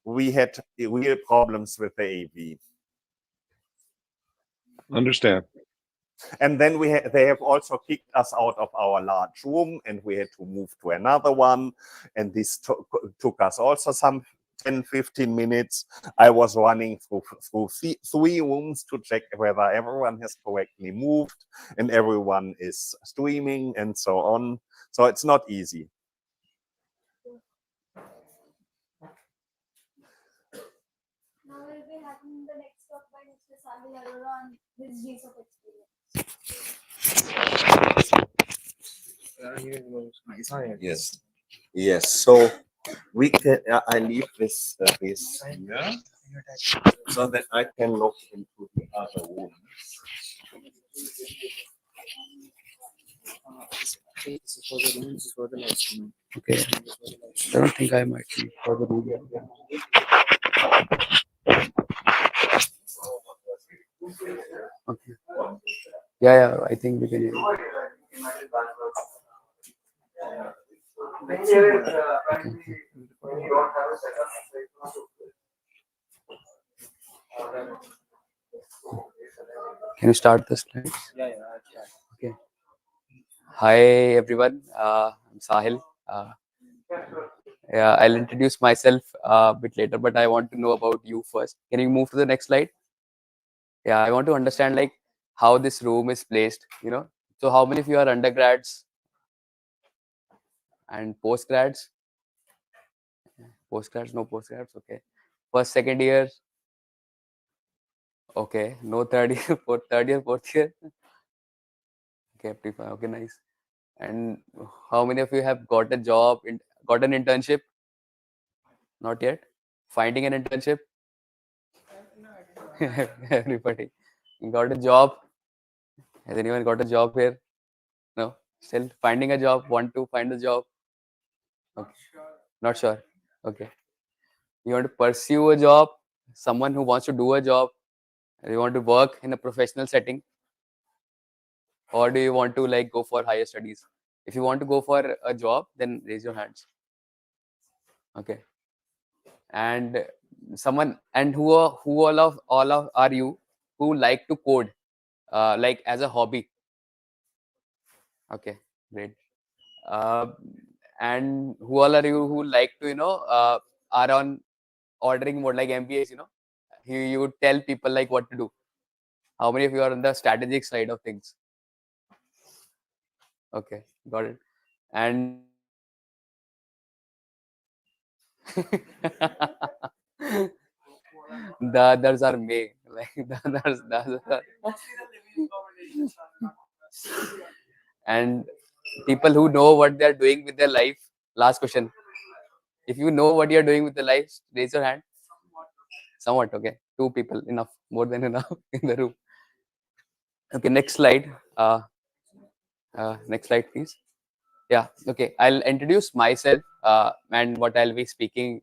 we had real problems with the AV. Understand. And then they have also kicked us out of our large room, and we had to move to another one. And this took us also some 10, 15 minutes. I was running through three rooms to check whether everyone has correctly moved and everyone is streaming and so on. So it's not easy. Now we'll be having the next talk by Mr. Sahil Arora on his days of experience. Yes. Yes. So we can. I leave this here so that I can look into the other room. This is for the room, this is for the live room. Okay. I don't think I might be for the room. Okay. Yeah, I think we can. Can you start the slides? Yeah. Okay. Hi everyone. I'm Sahil. Yeah, I'll introduce myself a bit later, but I want to know about you first. Can you move to the next slide? Yeah, I want to understand like how this room is placed. So how many of you are undergrads and postgrads? Postgrads, no postgrads. Okay. First, second year. Okay. No third year, fourth year. Okay, okay, nice. And how many of you have got a job, got an internship? Not yet. Finding an internship? Everybody got a job. Has anyone got a job here? No. Still finding a job. Want to find a job? Okay. Not sure. Okay. You want to pursue a job? Someone who wants to do a job? You want to work in a professional setting? Or do you want to like go for higher studies? If you want to go for a job, then raise your hands. Okay. And someone, and who all of are you who like to code like as a hobby? Okay, great. And who all are you who like to are on ordering mode like MBAs? You would tell people like what to do. How many of you are on the strategic side of things? Okay, got it. And the others are May, like the others are, and people who know what they are doing with their life. Last question: if you know what you are doing with the life, raise your hand. Somewhat, okay. 2 people, enough, more than enough in the room. Okay, next slide. Next slide, please. Yeah, okay. I'll introduce myself and what I'll be speaking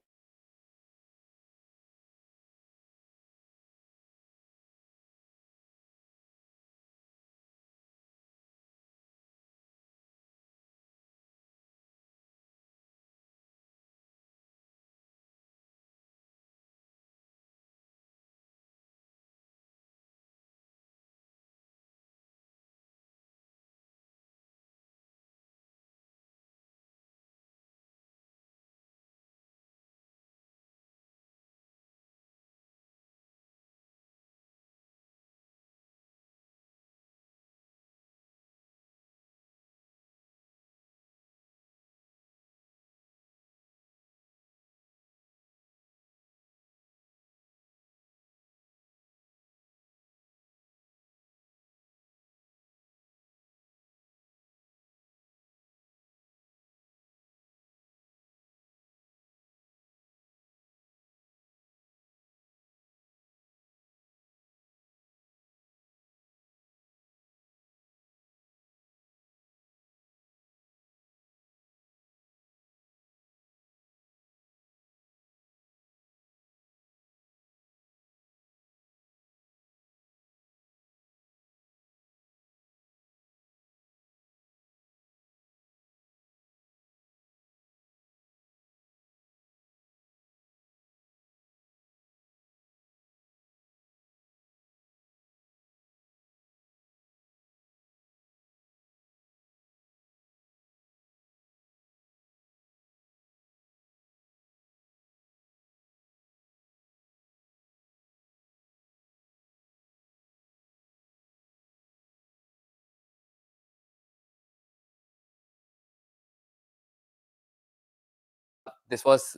this was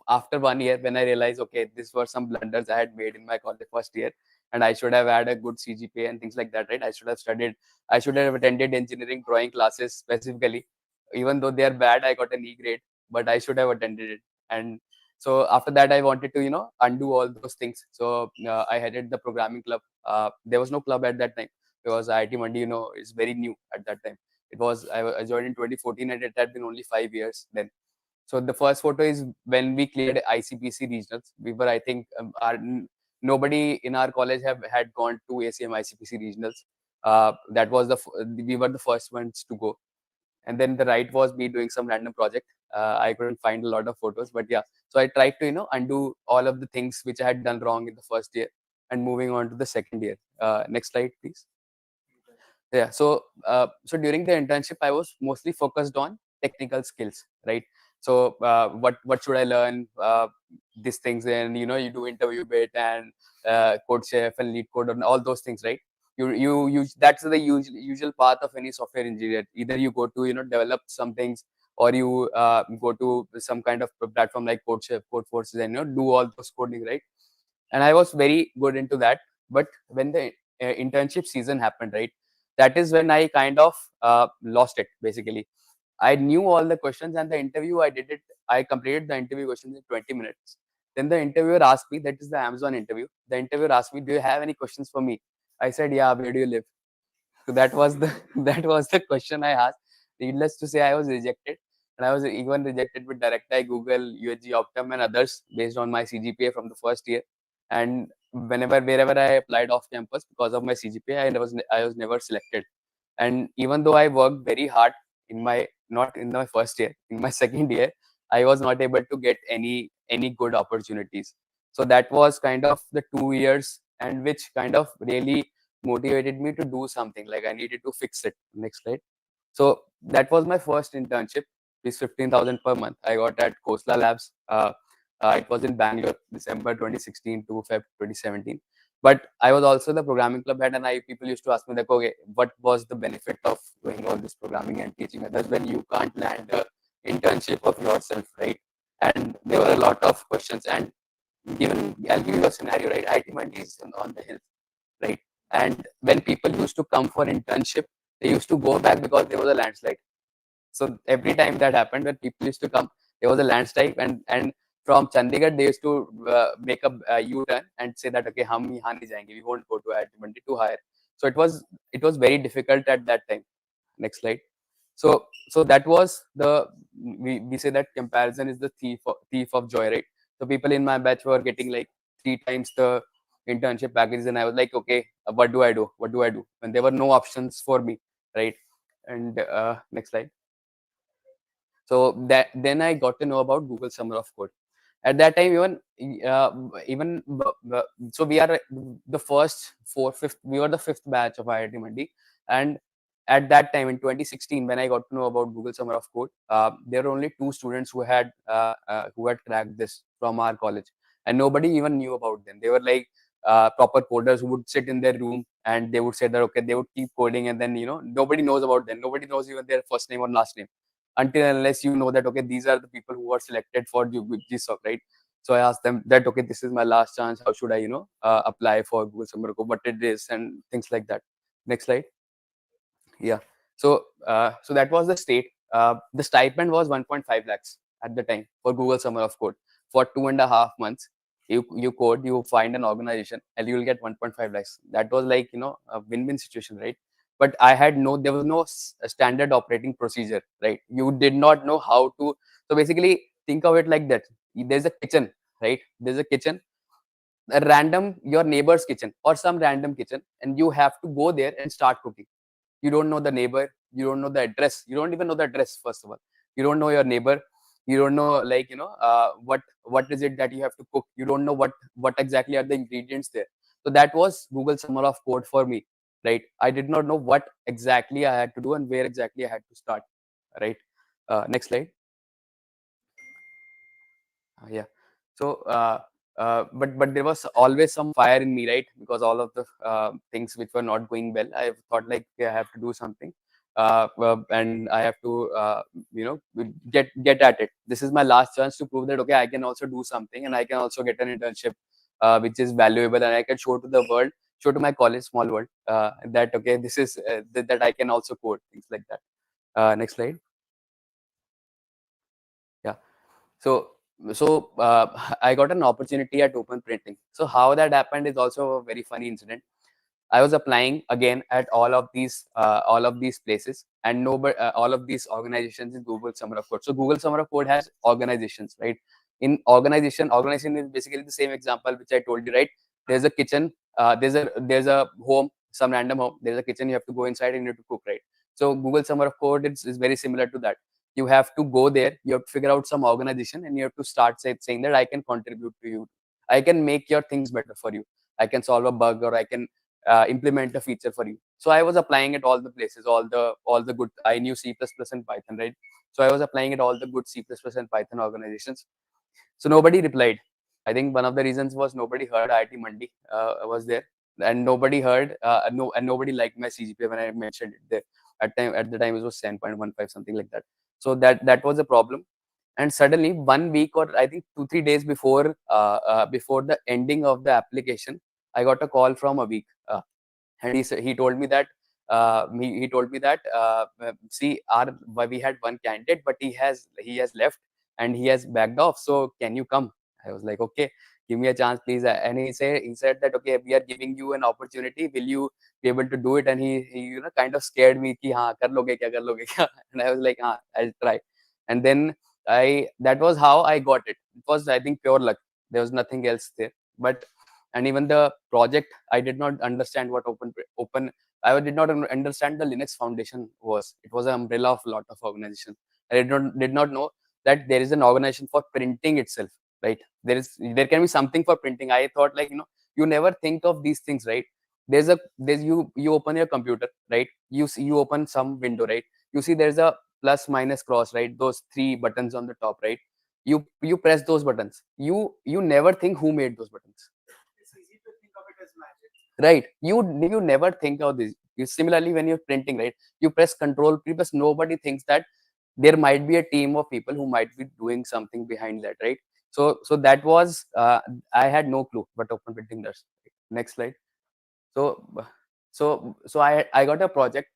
after 1 year when I realized, okay, this were some blunders I had made in my college first year, and I should have had a good CGPA and things like that, right? I should have studied, I should have attended engineering drawing classes specifically. Even though they are bad, I got an E grade, but I should have attended it. And so after that, I wanted to, undo all those things. So I headed the programming club. There was no club at that time because IIT Mandi, is very new at that time. It was, I joined in 2014 and it had been only 5 years then. So the first photo is when we cleared ICPC regionals. We were, I think, nobody in our college had gone to ACM ICPC regionals. That was we were the first ones to go. And then the right was me doing some random project. I couldn't find a lot of photos, but yeah. So I tried to, undo all of the things which I had done wrong in the first year and moving on to the second year. Next slide, please. Yeah. So during the internship, I was mostly focused on technical skills, right? So what should I learn? These things, and you do interview bit and code chef and lead code and all those things, right? You that's the usual path of any software engineer. Either you go to develop some things, or you go to some kind of platform like code chef, code forces, and do all those coding, right? And I was very good into that. But when the internship season happened, right, that is when I kind of lost it. Basically, I knew all the questions, and the interview I did it. I completed the interview questions in 20 minutes. Then the interviewer asked me, that is the Amazon interview. The interviewer asked me, "Do you have any questions for me?" I said, "Yeah. Where do you live?" So that was the that was the question I asked. Needless to say, I was rejected, and I was even rejected with DirectEye, Google, UHG, Optum, and others based on my CGPA from the first year. And wherever I applied off campus because of my CGPA, I was never selected. And even though I worked very hard in my not in my first year, in my second year, I was not able to get any good opportunities. So that was kind of the 2 years, and which kind of really motivated me to do something. Like I needed to fix it. Next slide. So that was my first internship. It's 15,000 per month. I got at Khosla Labs. It was in Bangalore, December 2016 to Feb 2017. But I was also the programming club head, and people used to ask me like, okay, what was the benefit of doing all this programming and teaching others when you can't land a internship of yourself, right? And there were a lot of questions. And given, I'll give you a scenario, right? IT Mandi is on the hill, right? And when people used to come for internship, they used to go back because there was a landslide. So every time that happened, when people used to come, there was a landslide, and from Chandigarh they used to make a U-turn and say that okay, hum yahan nahi jayenge, we won't go to IIT Mandi to hire. So it was very difficult at that time. Next slide. So that was we say that comparison is the thief of joy, right? So people in my batch were getting like 3 times the internship packages, and I was like, okay, what do I do? What do I do? When there were no options for me, right? And next slide. So that then I got to know about Google Summer of Code. At that time, so we are the fifth. We were the fifth batch of IIT Mandi, and at that time in 2016, when I got to know about Google Summer of Code, there were only 2 students who had cracked this from our college, and nobody even knew about them. They were like proper coders who would sit in their room and they would say that okay, they would keep coding, and then nobody knows about them. Nobody knows even their first name or last name until unless you know that okay, these are the people who are selected for GSOC, right? So I asked them that okay, this is my last chance. How should I apply for Google Summer of Code, what it is, and things like that. Next slide. Yeah. So that was the state. The stipend was 1.5 lakhs at the time for Google Summer of Code for 2.5 months. You code, you find an organization, and you will get 1.5 lakhs. That was like a win-win situation, right? But there was no standard operating procedure, right? You did not know how to. So basically, think of it like that. There's a kitchen, right? There's a kitchen, your neighbor's kitchen or some random kitchen, and you have to go there and start cooking. You don't know the neighbor, you don't know the address, you don't even know the address. First of all, you don't know your neighbor, you don't know like what is it that you have to cook, you don't know what exactly are the ingredients there. So that was Google Summer of Code for me, right? I did not know what exactly I had to do and where exactly I had to start, right? Next slide. Yeah. So but there was always some fire in me, right? Because all of the things which were not going well, I thought like, okay, I have to do something. and I have to get at it. This is my last chance to prove that okay, I can also do something, and I can also get an internship which is valuable, and I can show to the world, show to my college, small world, that okay, this is that I can also code, things like that. Next slide. Yeah. So I got an opportunity at Open Printing. So how that happened is also a very funny incident. I was applying again at all of these places, and nobody, all of these organizations in Google Summer of Code. So Google Summer of Code has organizations, right? In organization is basically the same example which I told you, right? There's a kitchen, there's a home, some random home. There's a kitchen. You have to go inside and you have to cook, right? So Google Summer of Code is very similar to that. You have to go there. You have to figure out some organization, and you have to start saying that I can contribute to you. I can make your things better for you. I can solve a bug, or I can implement a feature for you. So I was applying at all the places, all the good. I knew C++ and Python, right? So I was applying at all the good C++ and Python organizations. So nobody replied. I think one of the reasons was nobody heard IIT Mandi was there, and nobody heard and nobody liked my CGPA when I mentioned it there. At the time it was 10.15, something like that. So that was a problem. And suddenly 1 week, or I think 2-3 days before the ending of the application, I got a call from a week, and he told me that see, we had one candidate, but he has left and he has backed off. So can you come? I was like, okay, give me a chance, please. And he said that okay, we are giving you an opportunity. Will you be able to do it? And he kind of scared me ki हाँ कर लोगे क्या. And I was like, हाँ, I'll try. And then that was how I got it. It was, I think, pure luck. There was nothing else there. But and even the project, I did not understand what open I did not understand the Linux Foundation was. It was an umbrella of a lot of organizations. I did not know that there is an organization for printing itself, right? There can be something for printing. I thought, like, you never think of these things, right? There's you open your computer, right? You open some window, right? You see there's a plus, minus, cross, right? Those three buttons on the top, right? You press those buttons. You never think who made those buttons. It's easy to think of it as magic. Right, you never think of this. Similarly, when you're printing, right, you press control P, but nobody thinks that there might be a team of people who might be doing something behind that, right? So that was I had no clue what open printing does. Next slide. So I got a project,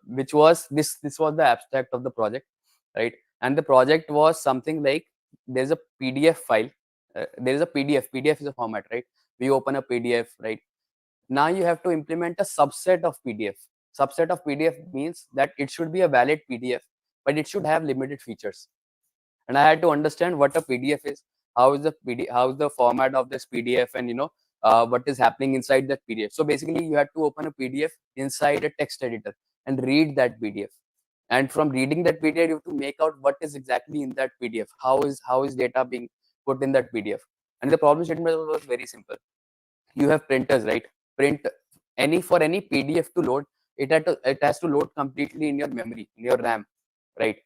which was this was the abstract of the project, right? And the project was something like, there's a PDF file, there is a PDF is a format, right? We open a PDF, right? Now you have to implement a subset of PDF. Subset of PDF means that it should be a valid PDF, but it should have limited features. And I had to understand what a PDF is, how is the format of this PDF, and what is happening inside that PDF. So basically, you had to open a PDF inside a text editor and read that PDF. And from reading that PDF, you have to make out what is exactly in that PDF. How is data being put in that PDF? And the problem statement was very simple. You have printers, right? For any PDF to load, it has to load completely in your memory, in your RAM, right?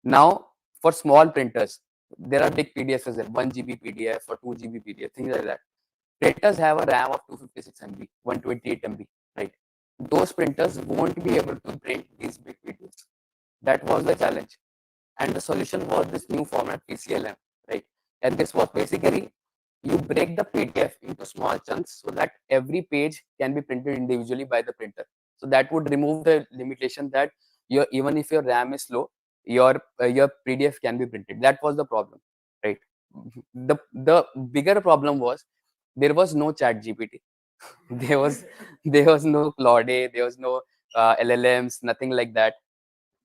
Now, for small printers, there are big PDFs as well, 1 GB PDF or 2 GB PDF, things like that. Printers have a RAM of 256 MB, 128 MB, right? Those printers won't be able to print these big PDFs. That was the challenge. And the solution was this new format, PCLM, right? And this was basically, you break the PDF into small chunks so that every page can be printed individually by the printer. So that would remove the limitation that even if your RAM is slow, your PDF can be printed. That was the problem, right? The bigger problem was, there was no Chat GPT. there was no Claude, there was no LLMs, nothing like that.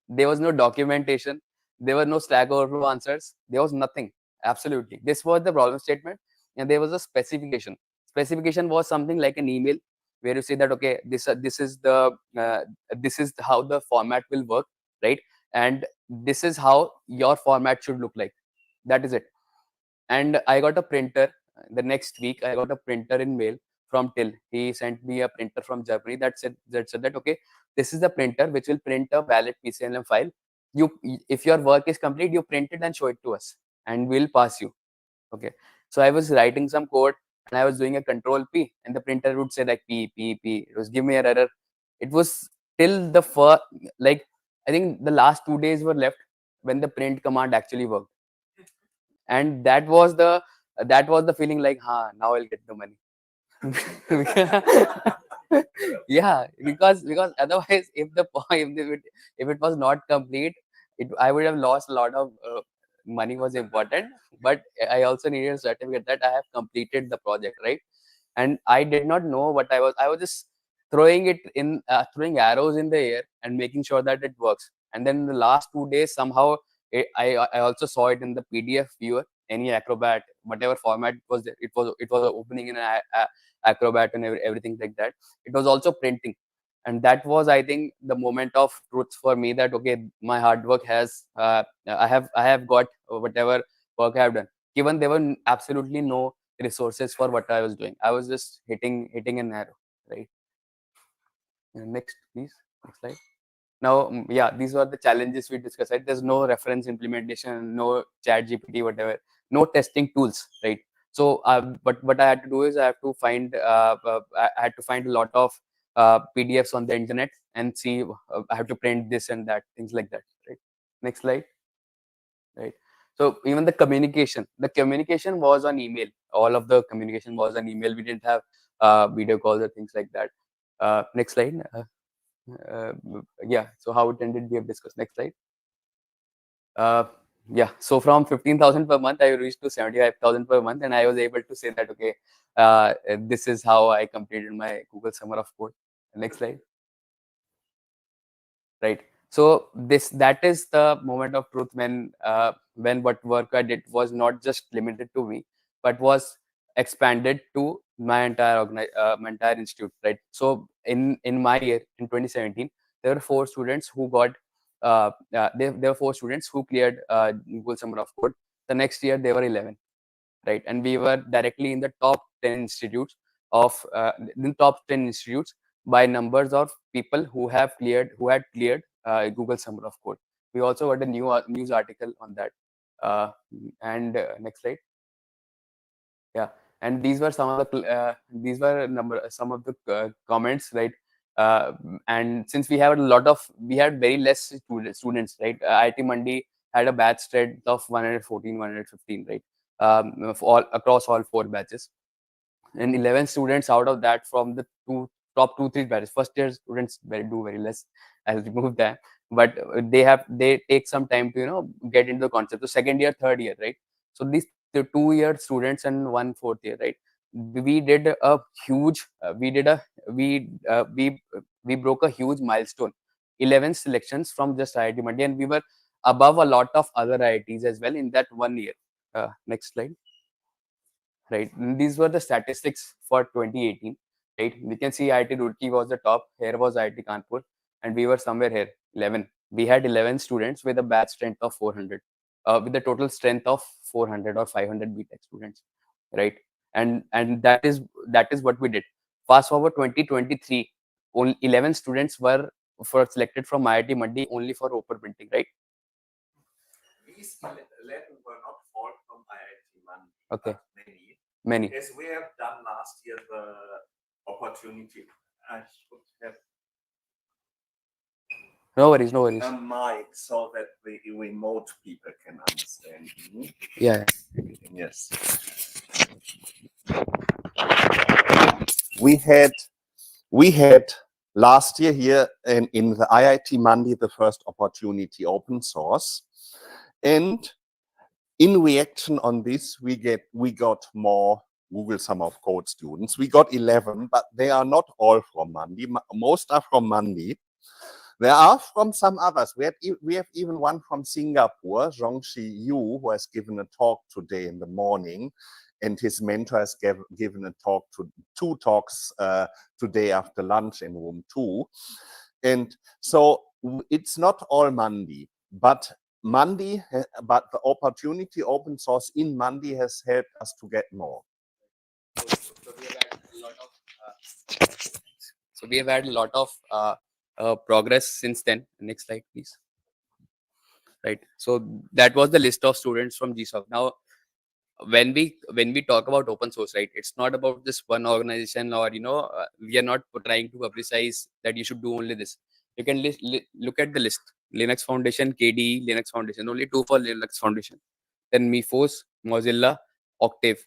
There was no documentation. There were no Stack Overflow answers. There was nothing. Absolutely. This was the problem statement. And there was a specification. Specification was something like an email where you say that, okay, this is how the format will work, right? And this is how your format should look like. That is it. And I got a printer the next week. I got a printer in mail from Till. He sent me a printer from Germany that said that okay, this is the printer which will print a valid PCLM file. If your work is complete, you print it and show it to us, and we'll pass you. Okay. So I was writing some code and I was doing a control P, and the printer would say like P. It was give me an error. It was till the first, like, I think the last 2 days were left when the print command actually worked. And that was the feeling like, now I'll get the money. Yeah, because otherwise, if it was not complete, I would have lost a lot of money. Was important, but I also needed a certificate that I have completed the project, right? And I did not know what I was just throwing it in, throwing arrows in the air and making sure that it works. And then the last 2 days, somehow I also saw it in the PDF viewer, any Acrobat, whatever format it was there. It was opening in Acrobat and everything like that. It was also printing, and that was, I think, the moment of truth for me, that okay, my hard work has I have got whatever work I have done. Given there were absolutely no resources for what I was doing, I was just hitting an arrow, right? Next, please. Next slide. Now, yeah, these were the challenges we discussed, right? There's no reference implementation, no chat GPT, whatever, no testing tools, right? So, but what I had to do is I had to find a lot of PDFs on the internet and see, I have to print this and that, things like that, right? Next slide, right? So even the communication was on email. All of the communication was on email. We didn't have video calls or things like that. Next slide. Yeah, so how it ended, we have discussed. Next slide. Yeah, so from 15,000 per month, I reached to 75,000 per month, and I was able to say that, okay, this is how I completed my Google Summer of Code. Next slide. Right. So that is the moment of truth when what work I did was not just limited to me, but was expanded to my entire my entire institute, right? So in my year, in 2017, there were 4 students who got there were 4 students who cleared Google Summer of Code. The next year there were 11, right? And we were directly in the top 10 institutes of in top 10 institutes by numbers of people who had cleared Google Summer of Code. We also got a news article on that. And next slide. Yeah, and these were some of the some of the comments, right? And since we had very less students, right? IIT Mandi had a batch strength of 114, 115, right? Across all 4 batches, and 11 students out of that from the top 3 batches. First year students do very less. I'll remove that, but they take some time to get into the concept. So second year, third year, right? So these the 2-year students and 1 4th year, right? We did a huge we broke a huge milestone, 11 selections from just IIT Mandi, and we were above a lot of other IITs as well in that 1 year. Next slide. Right, and these were the statistics for 2018, right? We can see IIT Roorkee was the top, here was IIT Kanpur, and we were somewhere here, 11. We had 11 students with a batch strength of 400, with a total strength of 400 or 500 BTech students, right? And that is what we did. Fast forward 2023, only 11 students were selected from IIT Mandi only for open printing, right? These 11 were not all from IIT Mandi. Okay. Many. As we have done last year, the opportunity. I should have No worries. a mic so that the remote people can understand me. Yeah. Yes. We had last year here in the IIT Mandi the first opportunity open source, and in reaction on this, we got more Google Summer of Code students. We got 11, but they are not all from Mandi. Most are from Mandi. There are from some others. We have even one from Singapore, Zhongxi Yu, who has given a talk today in the morning, and his mentor has given a talk two talks today after lunch in room 2. And so it's not all Mandi, but the opportunity open source in Mandi has helped us to get more. So we have had a lot of progress since then. Next slide, please. Right. So that was the list of students from GSOC. Now, when we talk about open source, right, it's not about this one organization, or we are not trying to publicize that you should do only this. You can look at the list. Linux Foundation, KDE, Linux Foundation, only 2 for Linux Foundation. Then Mifos, Mozilla, Octave.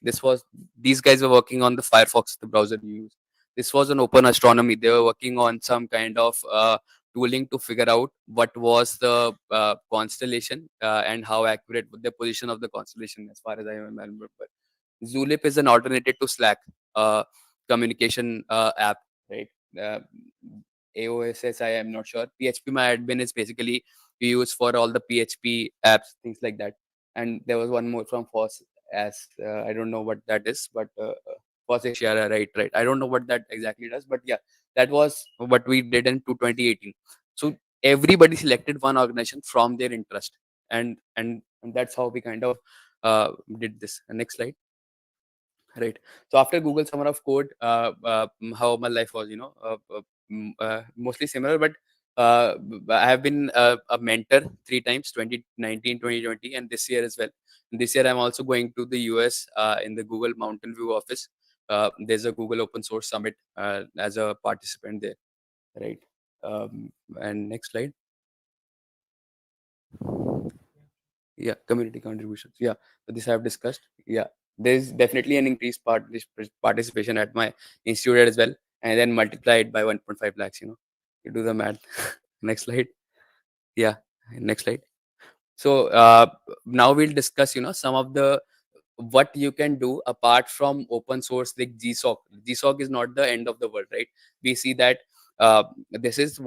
These guys were working on the Firefox, the browser you use. This was an open astronomy. They were working on some kind of tooling to figure out what was the constellation and how accurate the position of the constellation, as far as I remember. Zulip is an alternative to Slack, communication app, right? Uh, AOSS, I am not sure. PHP My Admin is basically we use for all the PHP apps, things like that. And there was one more from FOSS, as I don't know what that is, but FOSS Asia, right? I don't know what that exactly does, but yeah, that was what we did in 2018. So everybody selected one organization from their interest, and that's how we kind of did this. Next slide. Right. So after Google Summer of Code, how my life was, mostly similar, but I have been a mentor 3 times, 2019, 2020, and this year as well. And this year, I'm also going to the US in the Google Mountain View office. There's a Google Open Source Summit as a participant there. Right. And next slide. Yeah, community contributions. Yeah, so this I have discussed. Yeah, there's definitely an increased participation at my institute as well, and then multiply it by 1.5 lakhs. You do the math. Next slide. Yeah, next slide. So now we'll discuss, some of the what you can do apart from open source like GSOC. GSOC is not the end of the world, right? We see that this is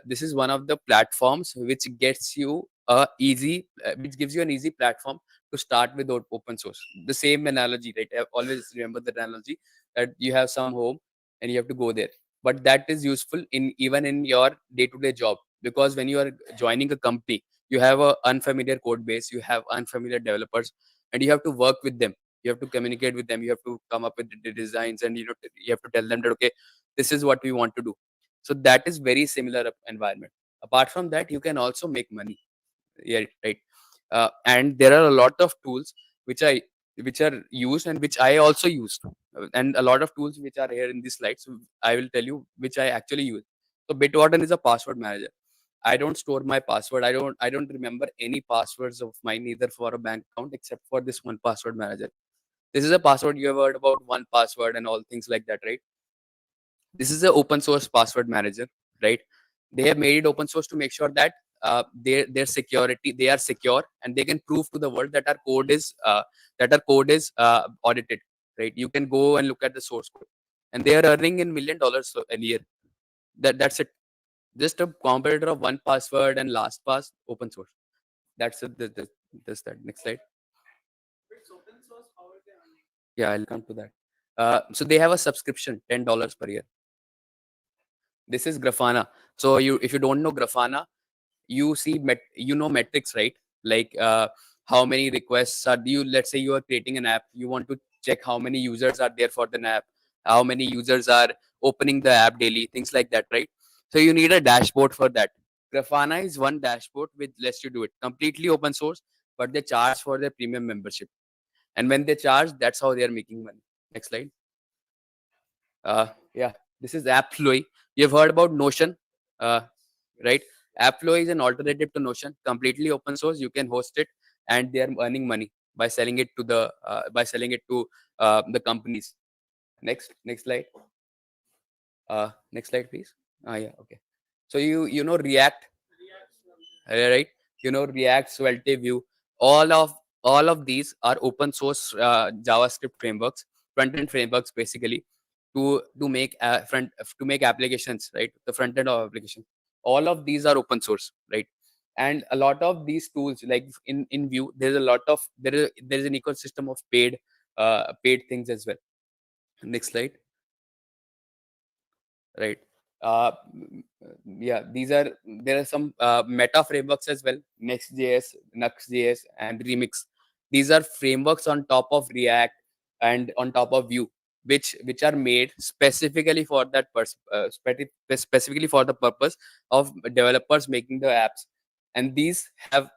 this is one of the platforms which gets you which gives you an easy platform to start with open source. The same analogy, right? I always remember the analogy that you have some home and you have to go there, but that is useful in even in your day-to-day job, because when you are joining a company, you have a unfamiliar code base, you have unfamiliar developers, and you have to work with them, you have to communicate with them, you have to come up with the designs, and you have to tell them that, okay, this is what we want to do. So that is very similar environment. Apart from that, you can also make money. Yeah, right. And there are a lot of tools which are used and which I also used, and a lot of tools which are here in this slide. So I will tell you which I actually use. So Bitwarden is a password manager. I don't store my password. I don't remember any passwords of mine either for a bank account except for this one password manager. This is a password. You have heard about one password and all things like that, right? This is an open source password manager, right? They have made it open source to make sure that their security, they are secure, and they can prove to the world that our code is audited, right? You can go and look at the source code, and they are earning in $1 million a year. That's it. Just a competitor of one password and LastPass, open source. That's it. This that. Next slide. It's open source. How are they earning? Yeah, I'll come to that. So they have a subscription, $10 per year. This is Grafana. So if you don't know Grafana, you see metrics, right? Like how many requests are you? Let's say you are creating an app. You want to check how many users are there for the app, how many users are opening the app daily, things like that, right? So you need a dashboard for that. Grafana is one dashboard which lets you do it. Completely open source, but they charge for their premium membership. And when they charge, that's how they are making money. Next slide. Yeah, this is AppFlow. You've heard about Notion, right? AppFlow is an alternative to Notion, completely open source. You can host it, and they are earning money by selling it to the companies. Next slide. Next slide, please. Yeah, okay. So you know React, right? React, Svelte, Vue. All of these are open source JavaScript frameworks, front end frameworks, basically, to make to make applications, right? The front end of application. All of these are open source, right? And a lot of these tools, like in Vue, there's a lot of there is an ecosystem of paid things as well. Next slide. Right. Yeah, there are some meta frameworks as well: Next.js, Nux.js, and Remix. These are frameworks on top of React and on top of Vue, which are made specifically for that specifically for the purpose of developers making the apps. And these are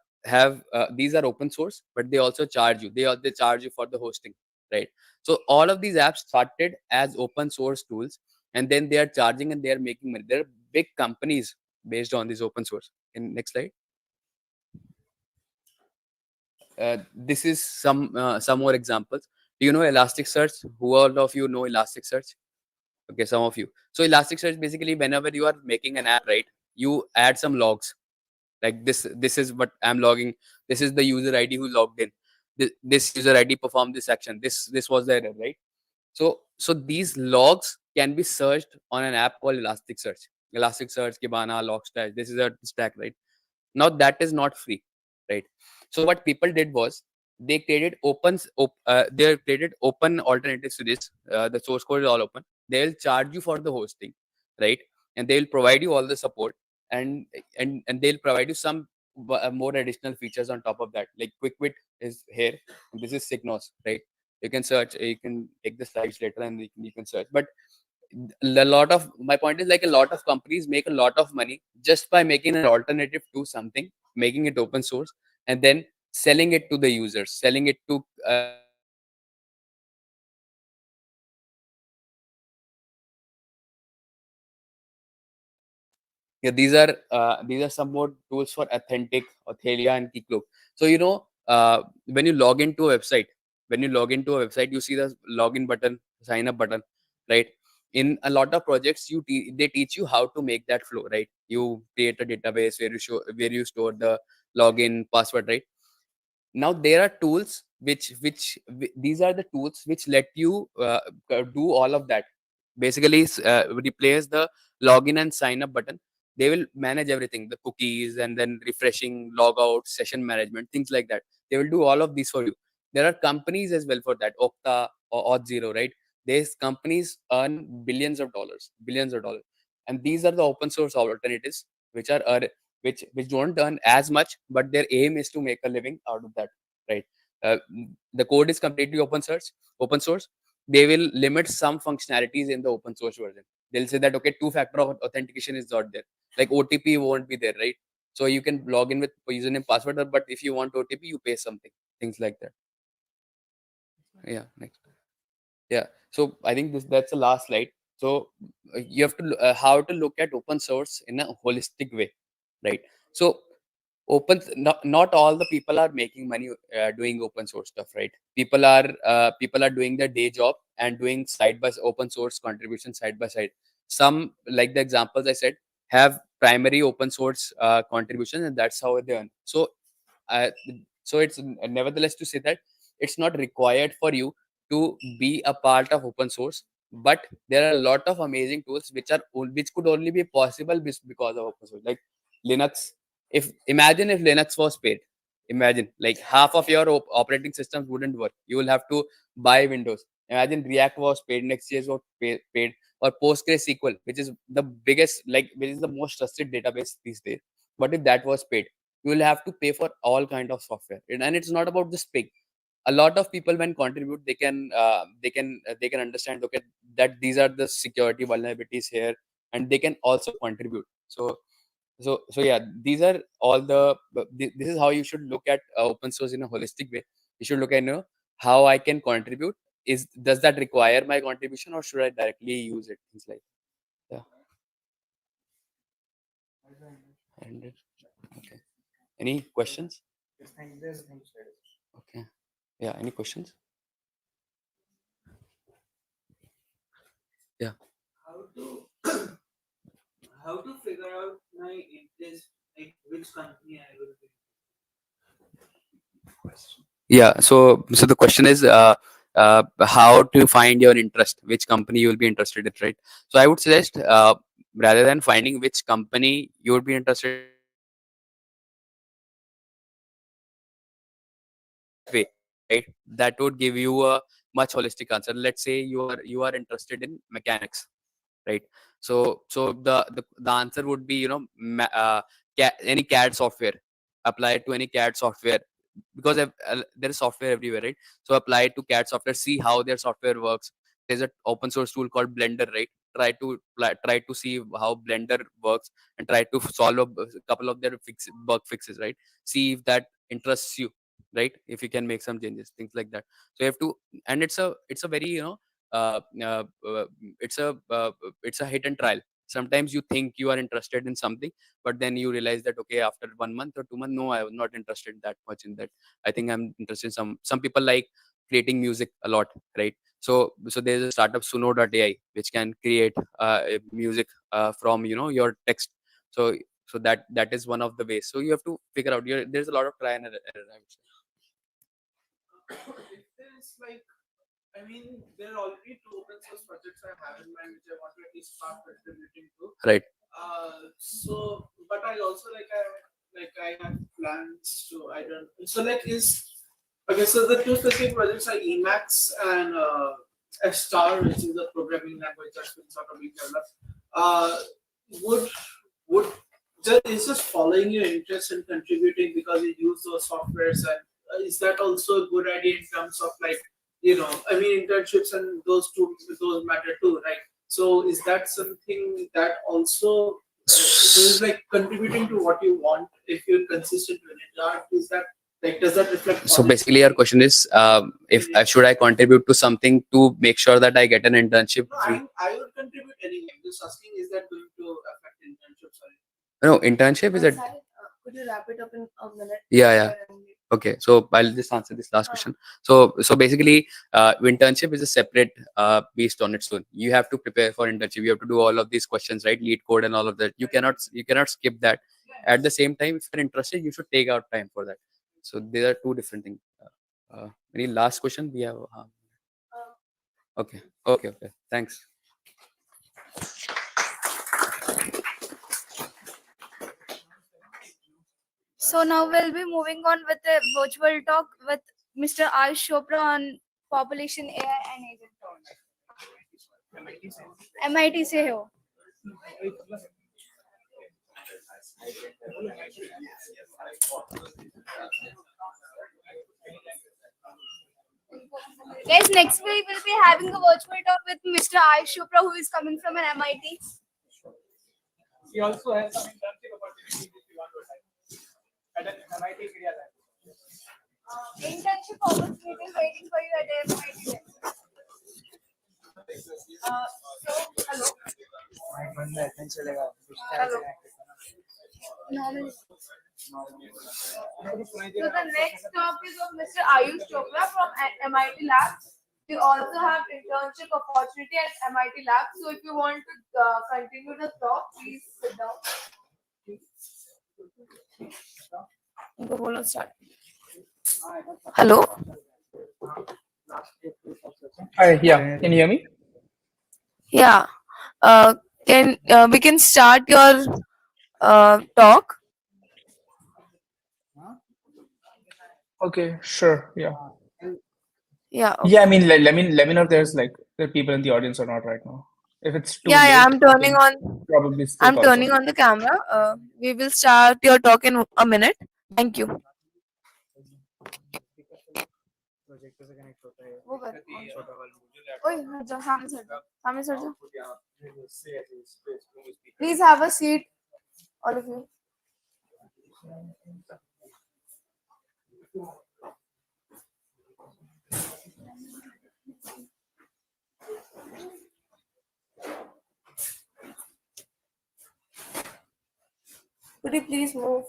open source, but they also charge you. They charge you for the hosting, right? So all of these apps started as open source tools, and then they are charging and they are making money. There are big companies based on this open source. In next slide. This is some more examples. Do you know Elasticsearch? Who all of you know Elasticsearch? Okay, some of you. So Elasticsearch, basically, whenever you are making an app, right, you add some logs. Like this is what I'm logging. This is the user ID who logged in. This user ID performed this action. This was the error, right? So these logs can be searched on an app called Elasticsearch. Elasticsearch, Kibana, Logstash. This is a stack, right? Now that is not free, right? So what people did was they created they created open alternatives to this. The source code is all open. They'll charge you for the hosting, right? And they'll provide you all the support, and they'll provide you some more additional features on top of that. Like QuickWit is here, and this is Signos, right? You can search. You can take the slides later, and you can search. But a lot of my point is, like, a lot of companies make a lot of money just by making an alternative to something, making it open source, and then selling it to the users, selling it to yeah, these are some more tools for Authentic, Authelia, and Keycloak. So when you log into a website, you see the login button, sign up button, right? In a lot of projects, they teach you how to make that flow, right? You create a database where you store the login password, right? Now there are tools these are the tools which let you do all of that. Basically replace the login and sign up button. They will manage everything, the cookies, and then refreshing, logout, session management, things like that. They will do all of these for you. There are companies as well for that, Okta or Auth0, right? These companies earn billions of dollars, and these are the open source alternatives which are which don't earn as much, but their aim is to make a living out of that, right? The code is completely open source. They will limit some functionalities in the open source version. They'll say that, okay, two-factor authentication is not there, like OTP won't be there, right? So you can log in with username, password, but if you want OTP, you pay something, things like that. Yeah, next. Yeah, so I think that's the last slide. So you have to how to look at open source in a holistic way, right? So not all the people are making money doing open source stuff, right? People are doing their day job and doing side by open source contribution side by side. Some, like the examples I said, have primary open source contributions, and that's how they earn. Uh, so it's nevertheless to say that it's not required for you to be a part of open source, but there are a lot of amazing tools which could only be possible because of open source, like Linux. If imagine if Linux was paid, imagine, like, half of your operating systems wouldn't work. You will have to buy Windows. Imagine React was paid, Next.js was paid, or PostgreSQL, which is the biggest, like, which is the most trusted database these days. What if that was paid? You will have to pay for all kind of software, and it's not about just pay. A lot of people, when contribute, they can understand, okay, that these are the security vulnerabilities here, and they can also contribute. So yeah, these are all this is how you should look at open source in a holistic way. You should look at, how I can contribute. Does that require my contribution, or should I directly use it? Things like, yeah. And okay, any questions? Okay, yeah, any questions? Yeah. How to how to figure out my interest, like which company I will be? Yeah, so the question is, how to find your interest, which company you will be interested in, right? So I would suggest, rather than finding which company you would be interested way, right, that would give you a much holistic answer. Let's say you are interested in mechanics, right? So the answer would be, any CAD software. Apply it to any CAD software, because there is software everywhere, right? So apply it to CAD software, see how their software works. There's an open source tool called Blender, right? Try to see how Blender works, and try to solve a couple of their bug fixes, right? See if that interests you, right? If you can make some changes, things like that. So you have to, and it's a very, uh, uh, uh, it's a hit and trial. sometimes you think you are interested in something, but then you realize that okay, after 1 month or 2 months, no, I was not interested that much in that. I think I'm interested in some people like creating music a lot, right? So there's a startup Suno.ai which can create music from your text. So that is one of the ways. So you have to figure out. There's a lot of try and error, I would say. If there's like, I mean, there are already 2 open source projects I have in mind which I want to at least start contributing to. Right. So, but I also I have plans to, I don't. So like is okay. So the 2 specific projects are Emacs and Star, which is a programming language that's been sort of being developed. Would just following your interest and contributing because you use those softwares, and is that also a good idea in terms of like, I mean, internships and those matter too, right? So is that something that also is like contributing to what you want if you're consistent with it? Is that like, does that reflect? So basically your question is, if should I contribute to something to make sure that I get an internship? No, I would contribute anyway. I'm just asking, is that going to affect internships? No, internship is a Could you wrap it up in a minute? yeah. Okay, so I'll just answer this last question. So basically, internship is a separate based on its own. You have to prepare for internship. You have to do all of these questions, right? Lead code and all of that. You cannot skip that. At the same time, if you're interested, you should take out time for that. So there are 2 different things. Any last question? We have. Okay. Thanks. So now we'll be moving on with a virtual talk with Mr. Ayush Chopra on population AI and agent. MIT से हो. Guys, next week we'll be having a virtual talk with Mr. Ayush Chopra, who is coming from an MIT. He also has some internship opportunities if you want to apply at an MIT Media Lab. Internship opportunities waiting for you at MIT. Hello. Normal. So the next talk is of Mr. Ayush Chopra from MIT Lab. We also have internship opportunity at MIT Lab. So if you want to continue the talk, please sit down. Start. Hello. Hi, yeah. Can you hear me? Yeah. We can start your talk. Okay, sure. Yeah. Yeah. Okay. Yeah, I mean, let me know if there are people in the audience or not right now. If it's too Yeah, late, I'm we turning can on. probably still I'm call turning someone. on the camera. We will start your talk in a minute. Thank you. वो कर। ओए, हट जाओ, सामने से हट जाओ। Please have a seat, all of you. Could you please move?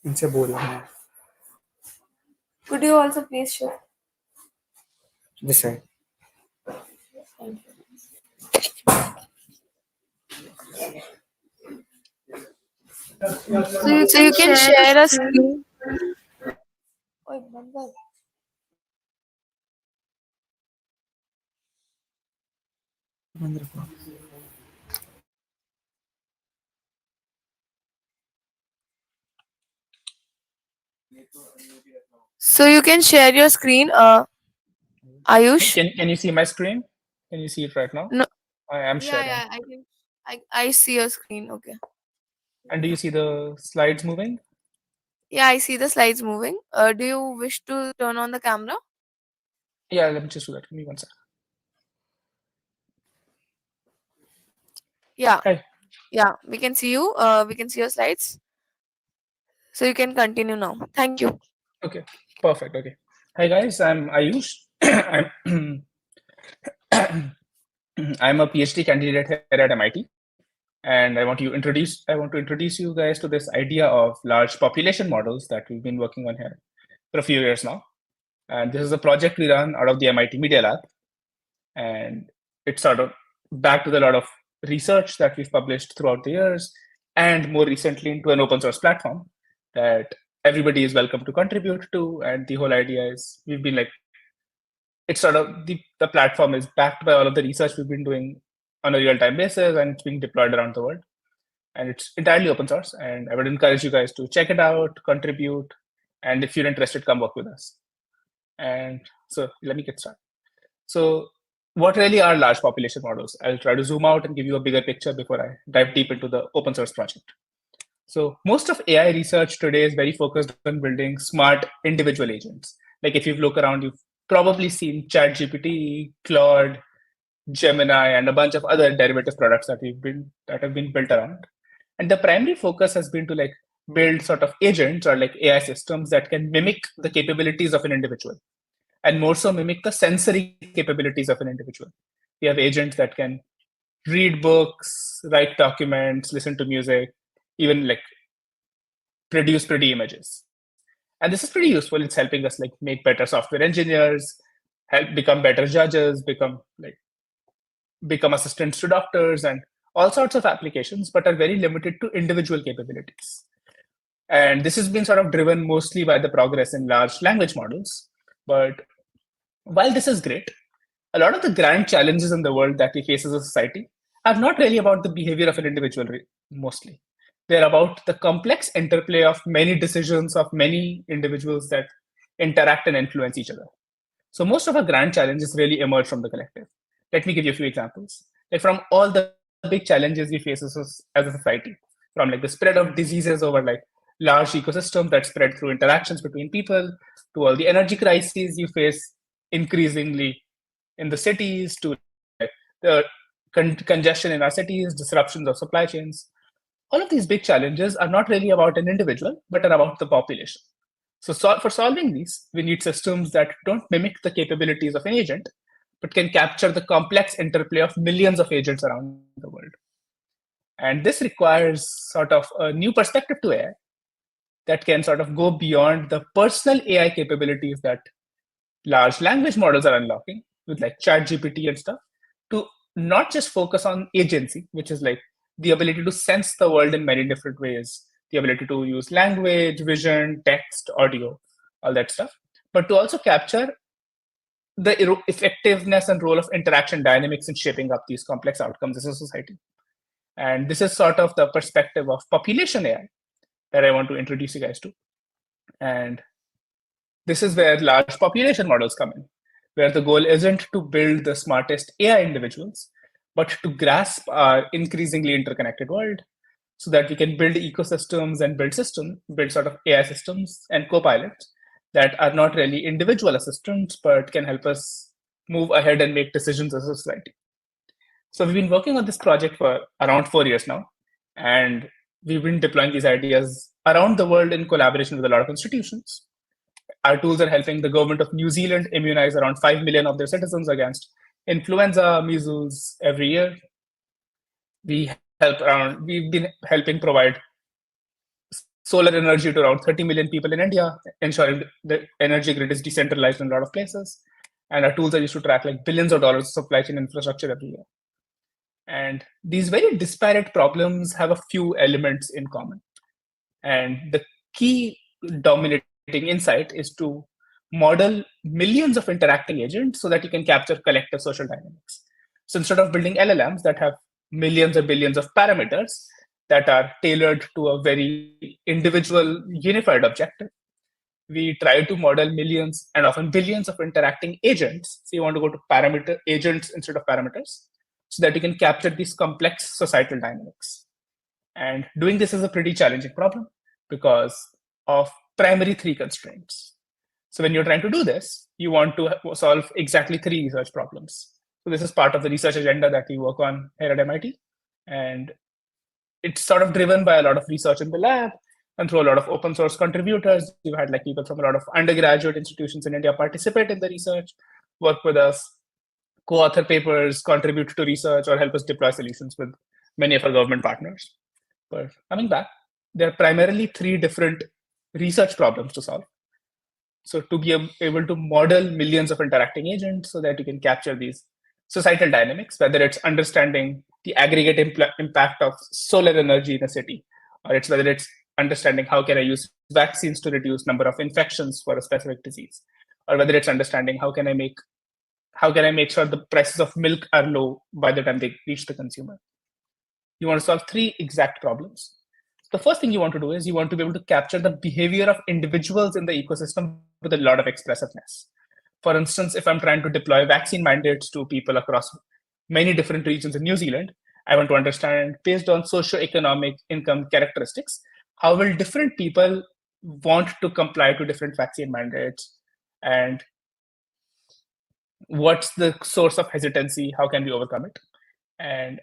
इनसे बोल रहा हूँ Could you also please shift? this side. So you can share a screen. ओए, बंद कर। So you can share your screen, Ayush. Can you see my screen? Can you see it right now? No. I am sharing. Yeah, I see your screen. Okay. And do you see the slides moving? Yeah, I see the slides moving. Do you wish to turn on the camera? Yeah, let me just do that. Give me 1 second. Yeah. Hi. Yeah, we can see you. We can see your slides. So you can continue now. Thank you. Okay, perfect. Okay. Hi guys, I'm Ayush. I'm I'm a PhD candidate here at MIT, and I want to introduce you guys to this idea of large population models that we've been working on here for a few years now. And this is a project we run out of the MIT Media Lab, and it's sort of backed with a lot of research that we've published throughout the years, and more recently into an open source platform that everybody is welcome to contribute to. And the whole idea is we've been like, it's sort of the platform is backed by all of the research we've been doing on a real-time basis, and it's being deployed around the world. And it's entirely open source. And I would encourage you guys to check it out, contribute, and if you're interested, come work with us. And so let me get started. So what really are large population models? I'll try to zoom out and give you a bigger picture before I dive deep into the open source project. So most of AI research today is very focused on building smart individual agents. Like if you look around, you've probably seen ChatGPT, Claude, Gemini, and a bunch of other derivative products that have been built around. And the primary focus has been to like build sort of agents or like AI systems that can mimic the capabilities of an individual, and more so mimic the sensory capabilities of an individual. We have agents that can read books, write documents, listen to music, even like produce pretty images. And this is pretty useful. It's helping us like make better software engineers, help become better judges, become assistants to doctors, and all sorts of applications, but are very limited to individual capabilities. And this has been sort of driven mostly by the progress in large language models. But while this is great, a lot of the grand challenges in the world that we face as a society are not really about the behavior of an individual mostly. They're about the complex interplay of many decisions of many individuals that interact and influence each other. So most of our grand challenges really emerge from the collective. Let me give you a few examples. Like from all the big challenges we face as a society, from like the spread of diseases over like large ecosystems that spread through interactions between people, to all the energy crises you face increasingly in the cities, to like, the congestion in our cities, disruptions of supply chains. All of these big challenges are not really about an individual, but are about the population. So for solving these, we need systems that don't mimic the capabilities of an agent, but can capture the complex interplay of millions of agents around the world. And this requires sort of a new perspective to AI that can sort of go beyond the personal AI capabilities that large language models are unlocking with like ChatGPT and stuff, to not just focus on agency, which is like the ability to sense the world in many different ways, the ability to use language, vision, text, audio, all that stuff, but to also capture the effectiveness and role of interaction dynamics in shaping up these complex outcomes as a society. And this is sort of the perspective of population AI that I want to introduce you guys to. And this is where large population models come in, where the goal isn't to build the smartest AI individuals, but to grasp our increasingly interconnected world so that we can build ecosystems and build sort of AI systems and co-pilots that are not really individual assistants, but can help us move ahead and make decisions as a society. So we've been working on this project for around 4 years now, and we've been deploying these ideas around the world in collaboration with a lot of institutions. Our tools are helping the government of New Zealand immunize around 5 million of their citizens against influenza, measles every year. We've been helping provide solar energy to around 30 million people in India, ensuring the energy grid is decentralized in a lot of places. And our tools are used to track like billions of dollars of supply chain infrastructure every year. And these very disparate problems have a few elements in common. And the key dominating insight is to model millions of interacting agents so that you can capture collective social dynamics. So instead of building LLMs that have millions or billions of parameters that are tailored to a very individual unified objective, we try to model millions and often billions of interacting agents. So you want to go to parameter agents instead of parameters so that you can capture these complex societal dynamics. And doing this is a pretty challenging problem because of primary 3 constraints. So when you're trying to do this, you want to solve exactly 3 research problems. So this is part of the research agenda that we work on here at MIT. And it's sort of driven by a lot of research in the lab, and through a lot of open source contributors. We've had like people from a lot of undergraduate institutions in India participate in the research, work with us, co-author papers, contribute to research, or help us deploy solutions with many of our government partners. But coming back, there are primarily three different research problems to solve. So to be able to model millions of interacting agents so that you can capture these societal dynamics, whether it's understanding the aggregate impact of solar energy in a city, or whether it's understanding how can I use vaccines to reduce number of infections for a specific disease, or whether it's understanding how can I make sure the prices of milk are low by the time they reach the consumer. You want to solve three exact problems. The first thing you want to do is you want to be able to capture the behavior of individuals in the ecosystem with a lot of expressiveness. For instance, if I'm trying to deploy vaccine mandates to people across many different regions in New Zealand, I want to understand, based on socioeconomic income characteristics, how will different people want to comply to different vaccine mandates, and what's the source of hesitancy, how can we overcome it? And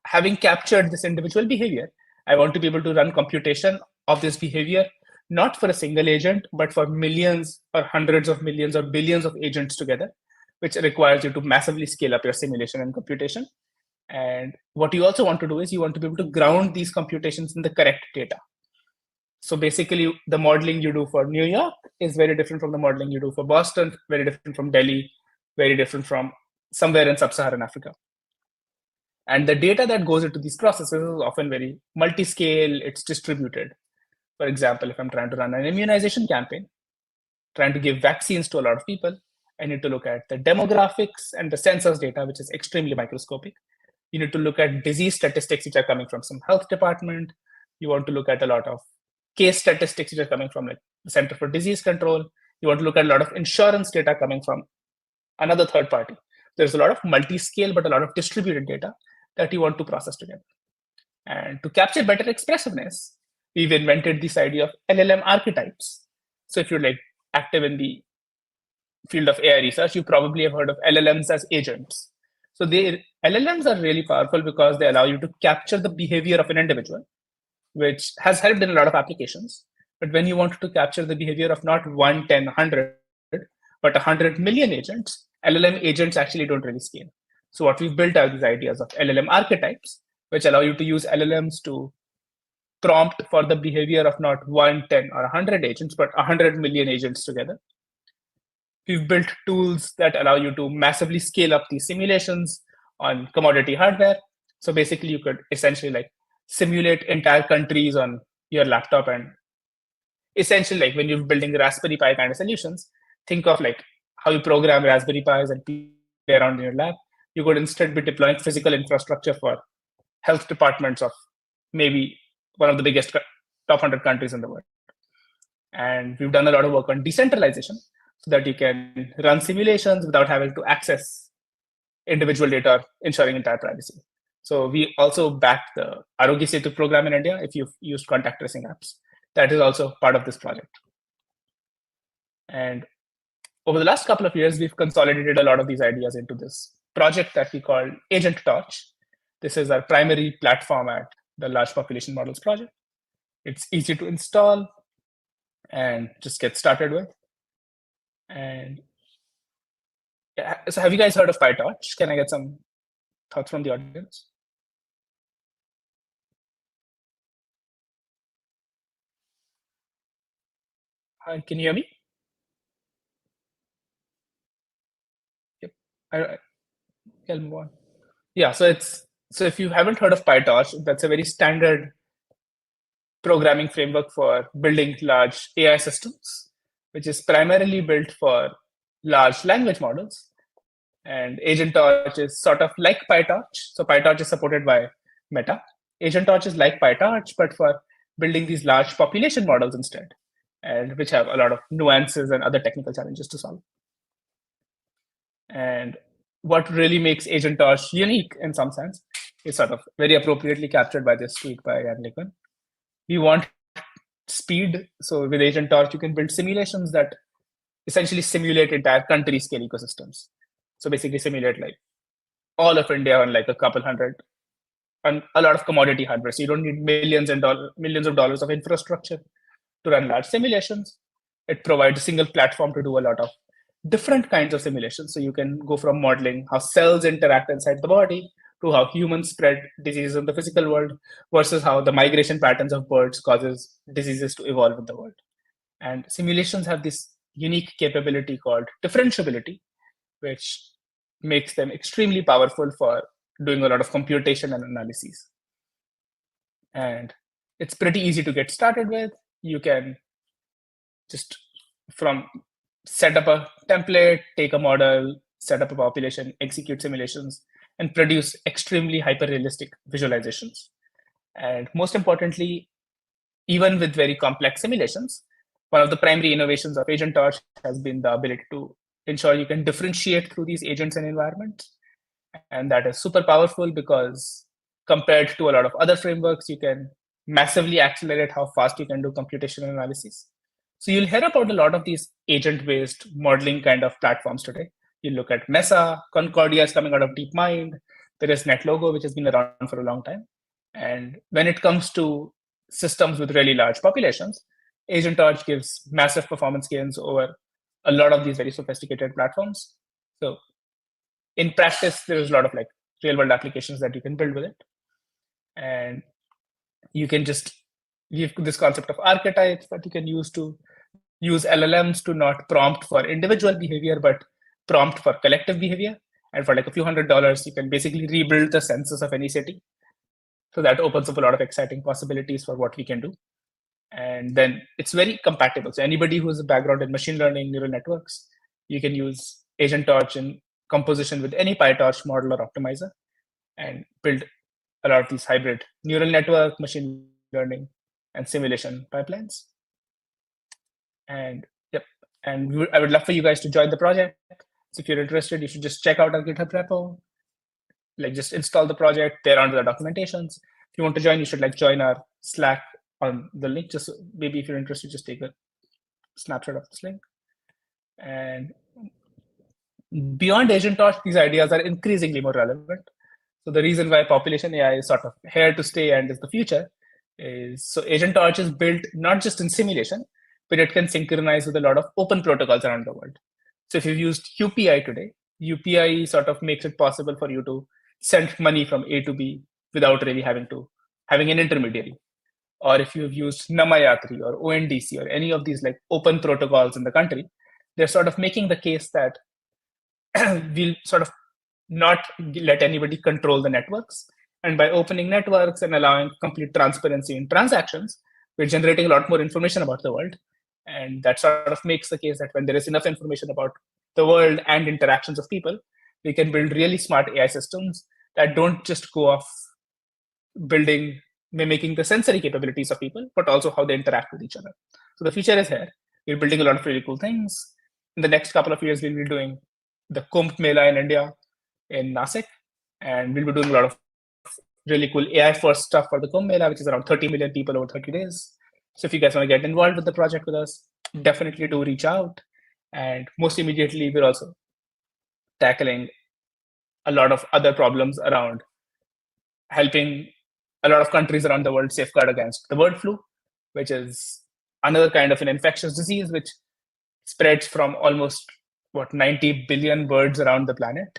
having captured this individual behavior, I want to be able to run computation of this behavior, not for a single agent, but for millions or hundreds of millions or billions of agents together, which requires you to massively scale up your simulation and computation. And what you also want to do is you want to be able to ground these computations in the correct data. So basically, the modeling you do for New York is very different from the modeling you do for Boston, very different from Delhi, very different from somewhere in sub-Saharan Africa. And the data that goes into these processes is often very multi-scale, it's distributed. For example, if I'm trying to run an immunization campaign, trying to give vaccines to a lot of people, I need to look at the demographics and the census data, which is extremely microscopic. You need to look at disease statistics, which are coming from some health department. You want to look at a lot of case statistics, which are coming from like the Center for Disease Control. You want to look at a lot of insurance data coming from another third party. There's a lot of multi-scale, but a lot of distributed data that you want to process together. And to capture better expressiveness, we've invented this idea of LLM archetypes. So if you're like active in the field of AI research, you probably have heard of LLMs as agents. So LLMs are really powerful because they allow you to capture the behavior of an individual, which has helped in a lot of applications. But when you want to capture the behavior of not 1, 10, 100, but 100 million agents, LLM agents actually don't really scale. So what we've built are these ideas of LLM archetypes, which allow you to use LLMs to prompt for the behavior of not 1, 10, or 100 agents, but 100 million agents together. We've built tools that allow you to massively scale up these simulations on commodity hardware. So basically, you could essentially like simulate entire countries on your laptop, and essentially like when you're building Raspberry Pi kind of solutions, think of like how you program Raspberry Pis and play around in your lab. You could instead be deploying physical infrastructure for health departments of maybe one of the biggest top 100 countries in the world. And we've done a lot of work on decentralization so that you can run simulations without having to access individual data, ensuring entire privacy. So we also back the Arogya Setu program in India if you've used contact tracing apps. That is also part of this project. And over the last couple of years, we've consolidated a lot of these ideas into this project that we call Agent Torch. This is our primary platform at the Large Population Models project. It's easy to install and just get started with. And yeah, so have you guys heard of PyTorch? Can I get some thoughts from the audience? Hi, can you hear me? Yep. I'll move on. Yeah, so if you haven't heard of PyTorch, that's a very standard programming framework for building large AI systems, which is primarily built for large language models. And Agent Torch is sort of like PyTorch. So PyTorch is supported by Meta. Agent Torch is like PyTorch, but for building these large population models instead, and which have a lot of nuances and other technical challenges to solve. And what really makes Agent Torch unique in some sense is sort of very appropriately captured by this tweet by Jan Lekman. We want speed. So with Agent Torch, you can build simulations that essentially simulate entire country scale ecosystems. So basically simulate like all of India on like a couple hundred a lot of commodity hardware. So you don't need millions of dollars of infrastructure to run large simulations. It provides a single platform to do a lot of different kinds of simulations. So you can go from modeling how cells interact inside the body to how humans spread diseases in the physical world versus how the migration patterns of birds causes diseases to evolve in the world. And simulations have this unique capability called differentiability, which makes them extremely powerful for doing a lot of computation and analyses. And it's pretty easy to get started with. You can just set up a template, take a model, set up a population, execute simulations, and produce extremely hyper-realistic visualizations. And most importantly, even with very complex simulations, one of the primary innovations of Agent Torch has been the ability to ensure you can differentiate through these agents and environments. And that is super powerful because compared to a lot of other frameworks, you can massively accelerate how fast you can do computational analysis. So you'll hear about a lot of these agent-based modeling kind of platforms today. You look at Mesa, Concordia is coming out of DeepMind. There is NetLogo, which has been around for a long time. And when it comes to systems with really large populations, Agent Torch gives massive performance gains over a lot of these very sophisticated platforms. So in practice, there's a lot of like real world applications that you can build with it. And you can just give this concept of archetypes that you can use to use LLMs to not prompt for individual behavior, but prompt for collective behavior. And for like a few $100s, you can basically rebuild the census of any city. So that opens up a lot of exciting possibilities for what we can do. And then it's very compatible. So anybody who has a background in machine learning, neural networks, you can use Agent Torch in composition with any PyTorch model or optimizer and build a lot of these hybrid neural network, machine learning, and simulation pipelines. And yep, and I would love for you guys to join the project. So if you're interested, you should just check out our GitHub repo. Like just install the project, there are the documentations. If you want to join, you should like join our Slack on the link. Just maybe if you're interested, just take a snapshot of this link. And beyond Agent Torch, these ideas are increasingly more relevant. So the reason why population AI is sort of here to stay and is the future is so Agent Torch is built not just in simulation, but it can synchronize with a lot of open protocols around the world. So if you've used UPI today, UPI sort of makes it possible for you to send money from A to B without really having an intermediary. Or if you've used Namayatri or ONDC or any of these like open protocols in the country, they're sort of making the case that we'll sort of not let anybody control the networks. And by opening networks and allowing complete transparency in transactions, we're generating a lot more information about the world. And that sort of makes the case that when there is enough information about the world and interactions of people, we can build really smart AI systems that don't just go off mimicking the sensory capabilities of people, but also how they interact with each other. So the future is here. We're building a lot of really cool things. In the next couple of years, we'll be doing the Kumbh Mela in India in Nasik, and we'll be doing a lot of really cool AI first stuff for the Kumbh Mela, which is around 30 million people over 30 days. So if you guys want to get involved with the project with us, definitely do reach out. And most immediately, we're also tackling a lot of other problems around helping a lot of countries around the world safeguard against the bird flu, which is another kind of an infectious disease which spreads from almost 90 billion birds around the planet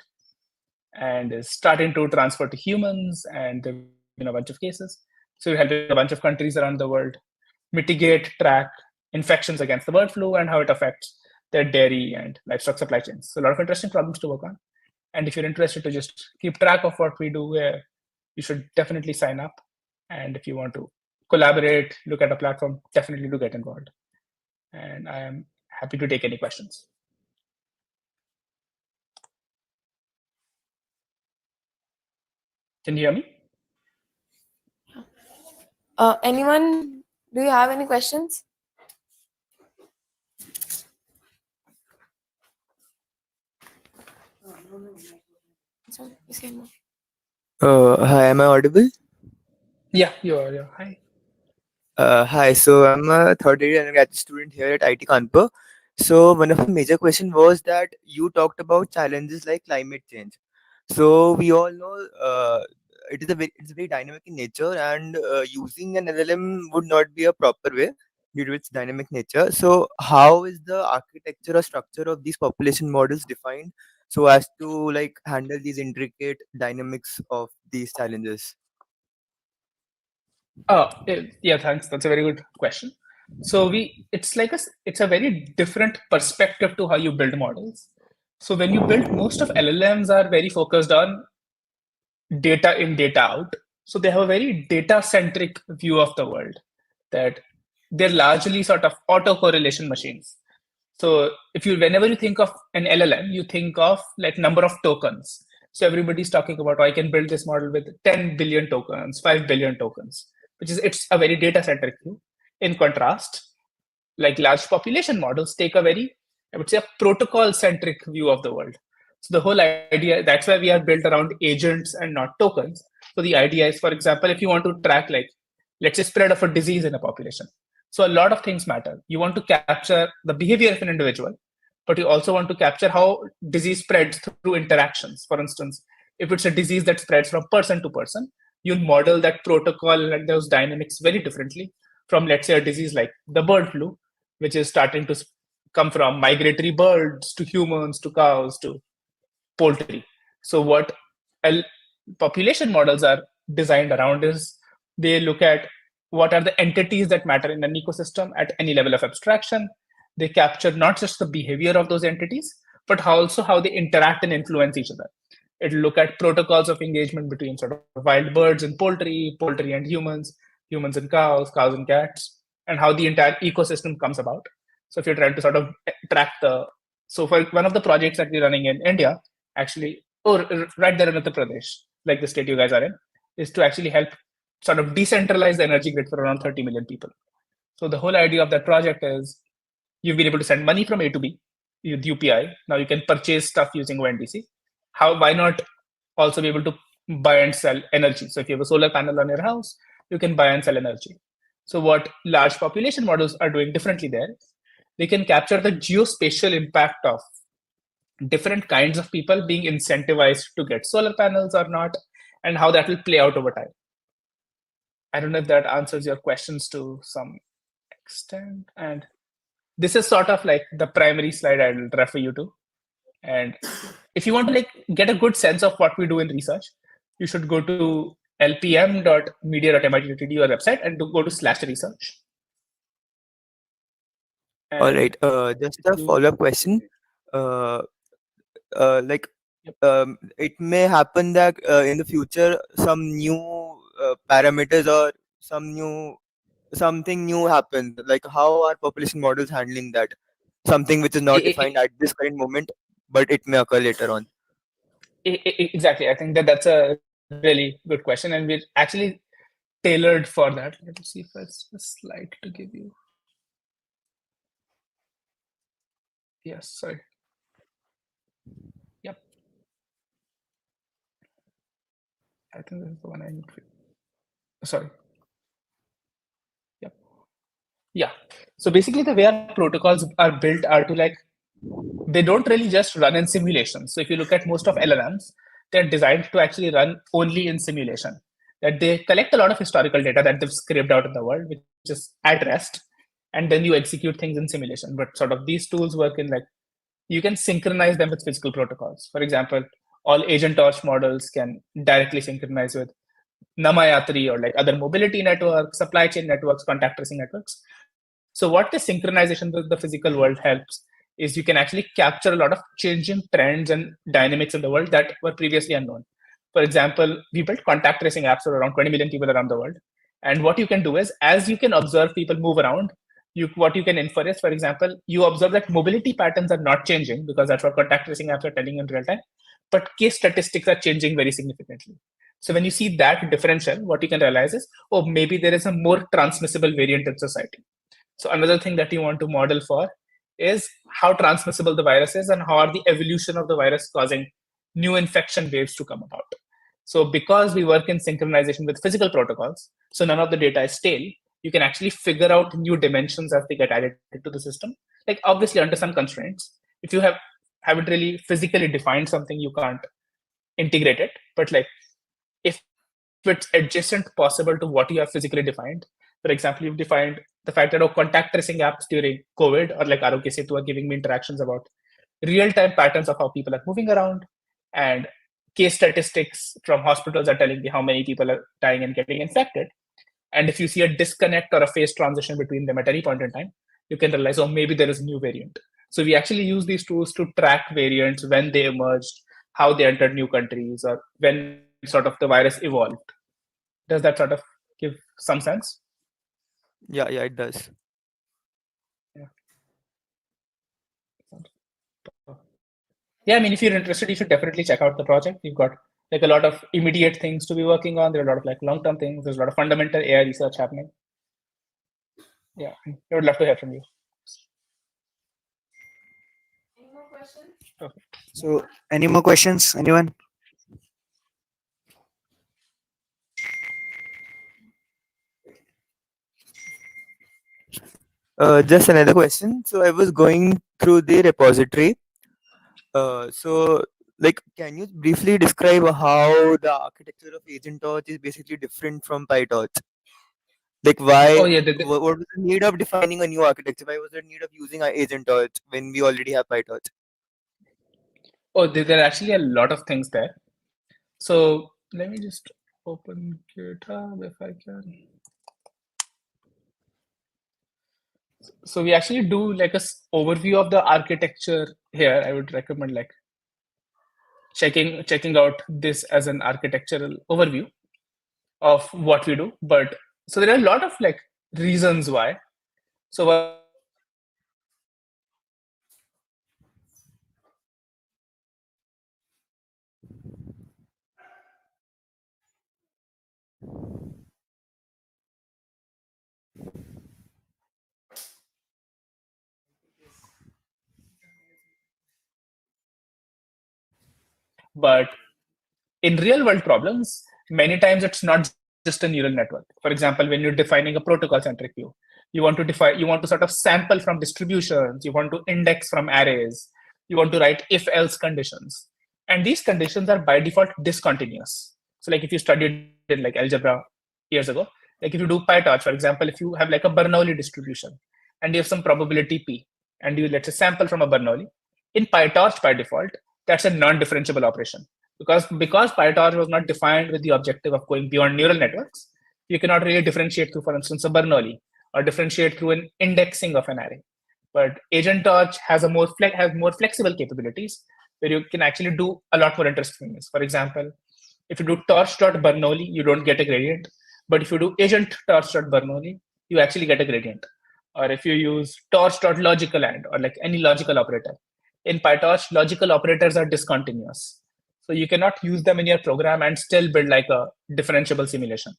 and is starting to transfer to humans, and there have been a bunch of cases. So we're helping a bunch of countries around the world mitigate, track infections against the bird flu and how it affects their dairy and livestock supply chains. So a lot of interesting problems to work on. And if you're interested to just keep track of what we do, you should definitely sign up. And if you want to collaborate, look at a platform, definitely do get involved. And I am happy to take any questions. Can you hear me? Anyone, do you have any questions? Hi, am I audible? Yeah, you are. Yeah. Hi. Hi, so I'm a third year undergraduate student here at IIT Kanpur. So one of the major question was that you talked about challenges like climate change. So we all know it's very dynamic in nature, and using an LLM would not be a proper way due to its dynamic nature. So how is the architecture or structure of these population models defined so as to like handle these intricate dynamics of these challenges? Yeah, thanks. That's a very good question. So it's a very different perspective to how you build models. So when you build, most of LLMs are very focused on data in, data out. So they have a very data centric view of the world, that they're largely sort of autocorrelation machines. So whenever you think of an LLM, you think of like number of tokens. So everybody's talking about, oh, I can build this model with 10 billion tokens, 5 billion tokens, it's a very data centric view. In contrast, like large population models take a very, I would say, a protocol centric view of the world. So the whole idea, that's why we are built around agents and not tokens. So the idea is, for example, if you want to track, like, let's say, spread of a disease in a population. So a lot of things matter. You want to capture the behavior of an individual, but you also want to capture how disease spreads through interactions. For instance, if it's a disease that spreads from person to person, you'll model that protocol and those dynamics very differently from, let's say, a disease like the bird flu, which is starting to come from migratory birds to humans to cows to poultry. So what population models are designed around is, they look at what are the entities that matter in an ecosystem at any level of abstraction. They capture not just the behavior of those entities, but also how they interact and influence each other. It'll look at protocols of engagement between sort of wild birds and poultry, poultry and humans, humans and cows, cows and cats, and how the entire ecosystem comes about. So if you're trying to sort of track so for one of the projects that we're running in India, actually, or right there in Uttar Pradesh, like the state you guys are in, is to actually help sort of decentralize the energy grid for around 30 million people. So the whole idea of that project is, you've been able to send money from A to B with UPI. Now you can purchase stuff using ONDC. Why not also be able to buy and sell energy? So if you have a solar panel on your house, you can buy and sell energy. So what large population models are doing differently there, they can capture the geospatial impact of different kinds of people being incentivized to get solar panels or not, and how that will play out over time. I don't know if that answers your questions to some extent. And this is sort of like the primary slide I'll refer you to. And if you want to like get a good sense of what we do in research, you should go to lpm.media.mit.edu, our website, and go to /research. All right. Just a follow-up question. Like, it may happen that in the future some new parameters or something new happens. Like, how are population models handling that? Something which is not defined at this current moment, but it may occur later on. Exactly. I think that's a really good question, and we're actually tailored for that. Let me see if it's a slide to give you. Yes, sorry. Yep. I think this is the one I need for you. Sorry. Yep. Yeah. So basically, the way our protocols are built are to like, they don't really just run in simulations. So if you look at most of LLMs, they're designed to actually run only in simulation. That they collect a lot of historical data that they've scraped out in the world, which is at rest, and then you execute things in simulation. But sort of these tools work in like, you can synchronize them with physical protocols. For example, all agent torch models can directly synchronize with Namayatri or like other mobility networks, supply chain networks, contact tracing networks. So what the synchronization with the physical world helps is, you can actually capture a lot of changing trends and dynamics in the world that were previously unknown. For example, we built contact tracing apps for around 20 million people around the world. And what you can do is, as you can observe people move around, what you can infer is, for example, you observe that mobility patterns are not changing, because that's what contact tracing apps are telling you in real time, but case statistics are changing very significantly. So when you see that differential, what you can realize is, oh, maybe there is a more transmissible variant in society. So another thing that you want to model for is how transmissible the virus is, and how are the evolution of the virus causing new infection waves to come about. So because we work in synchronization with physical protocols, so none of the data is stale, you can actually figure out new dimensions as they get added to the system. Like, obviously under some constraints, if you haven't really physically defined something, you can't integrate it. But like, if it's adjacent possible to what you have physically defined. For example, you've defined the fact that contact tracing apps during COVID or like Arogya Setu are giving me interactions about real-time patterns of how people are moving around, and case statistics from hospitals are telling me how many people are dying and getting infected. And if you see a disconnect or a phase transition between them at any point in time, you can realize, oh, maybe there is a new variant. So we actually use these tools to track variants when they emerged, how they entered new countries, or when sort of the virus evolved. Does that sort of give some sense? Yeah, it does. Yeah, I mean, if you're interested, you should definitely check out the project. You've got like a lot of immediate things to be working on. There are a lot of like long-term things. There's a lot of fundamental AI research happening. Yeah, I would love to hear from you. Any more questions? Okay. So, any more questions? Anyone? Just another question. So I was going through the repository. So like, can you briefly describe how the architecture of Agent Torch is basically different from PyTorch? Like, Oh why? yeah, What was the need of defining a new architecture? Why was there need of using our Agent Torch when we already have PyTorch? there are actually a lot of things there. So let me just open GitHub if I can. So we actually do like a overview of the architecture here. I would recommend like checking out this as an architectural overview of what we do. But so there are a lot of like reasons why. So one is like but in real world problems, many times it's not just a neural network. For example, when you're defining a protocol centric view, you want to sort of sample from distributions, you want to index from arrays, you want to write if else conditions. And these conditions are by default discontinuous. So like if you studied in like algebra years ago, like if you do PyTorch, for example, if you have like a Bernoulli distribution and you have some probability P and you let's say sample from a Bernoulli, in PyTorch by default, that's a non-differentiable operation. Because PyTorch was not defined with the objective of going beyond neural networks, you cannot really differentiate through, for instance, a Bernoulli or differentiate through an indexing of an array. But Agent Torch has more flexible capabilities where you can actually do a lot more interesting things. For example, if you do torch.Bernoulli, you don't get a gradient. But if you do agent torch.Bernoulli, you actually get a gradient. Or if you use torch.logical and or like any logical operator, in PyTorch, logical operators are discontinuous. So you cannot use them in your program and still build like a differentiable simulation.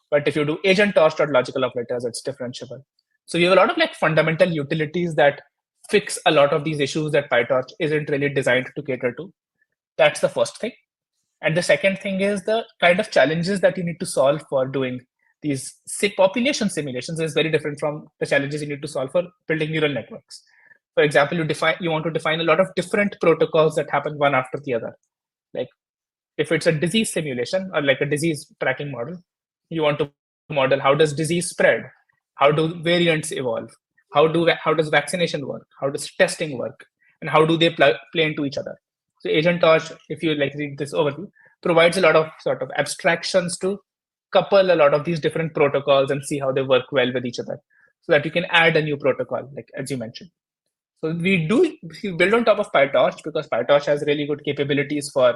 But if you do agent torch.logical operators, it's differentiable. So you have a lot of like fundamental utilities that fix a lot of these issues that PyTorch isn't really designed to cater to. That's the first thing. And the second thing is the kind of challenges that you need to solve for doing these population simulations is very different from the challenges you need to solve for building neural networks. For example, you want to define a lot of different protocols that happen one after the other. Like if it's a disease simulation or like a disease tracking model, you want to model how does disease spread, how do variants evolve, how does vaccination work, how does testing work, and how do they play into each other. So Agent Torch, if you like read this overview, provides a lot of sort of abstractions to couple a lot of these different protocols and see how they work well with each other, so that you can add a new protocol, like as you mentioned. So we build on top of PyTorch because PyTorch has really good capabilities for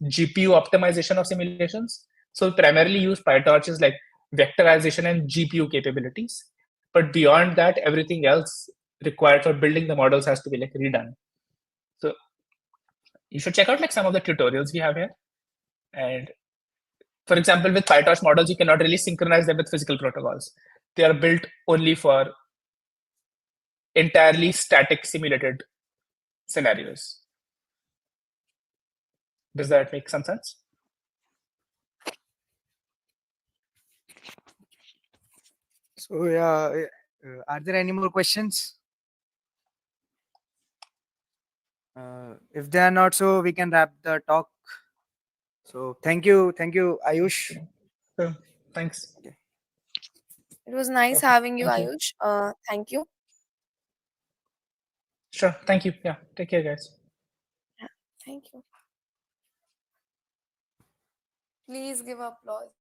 GPU optimization of simulations. So we primarily use PyTorch's like vectorization and GPU capabilities. But beyond that, everything else required for building the models has to be like redone. So you should check out like some of the tutorials we have here. And for example, with PyTorch models, you cannot really synchronize them with physical protocols. They are built only for entirely static simulated scenarios. Does that make some sense? So, yeah, are there any more questions? If they are not, so we can wrap the talk. So, thank you, Ayush. So, thanks. It was nice Okay, having you, thank you. Ayush. Thank you. Sure. Thank you. Yeah. Take care, guys. Thank you. Please give applause.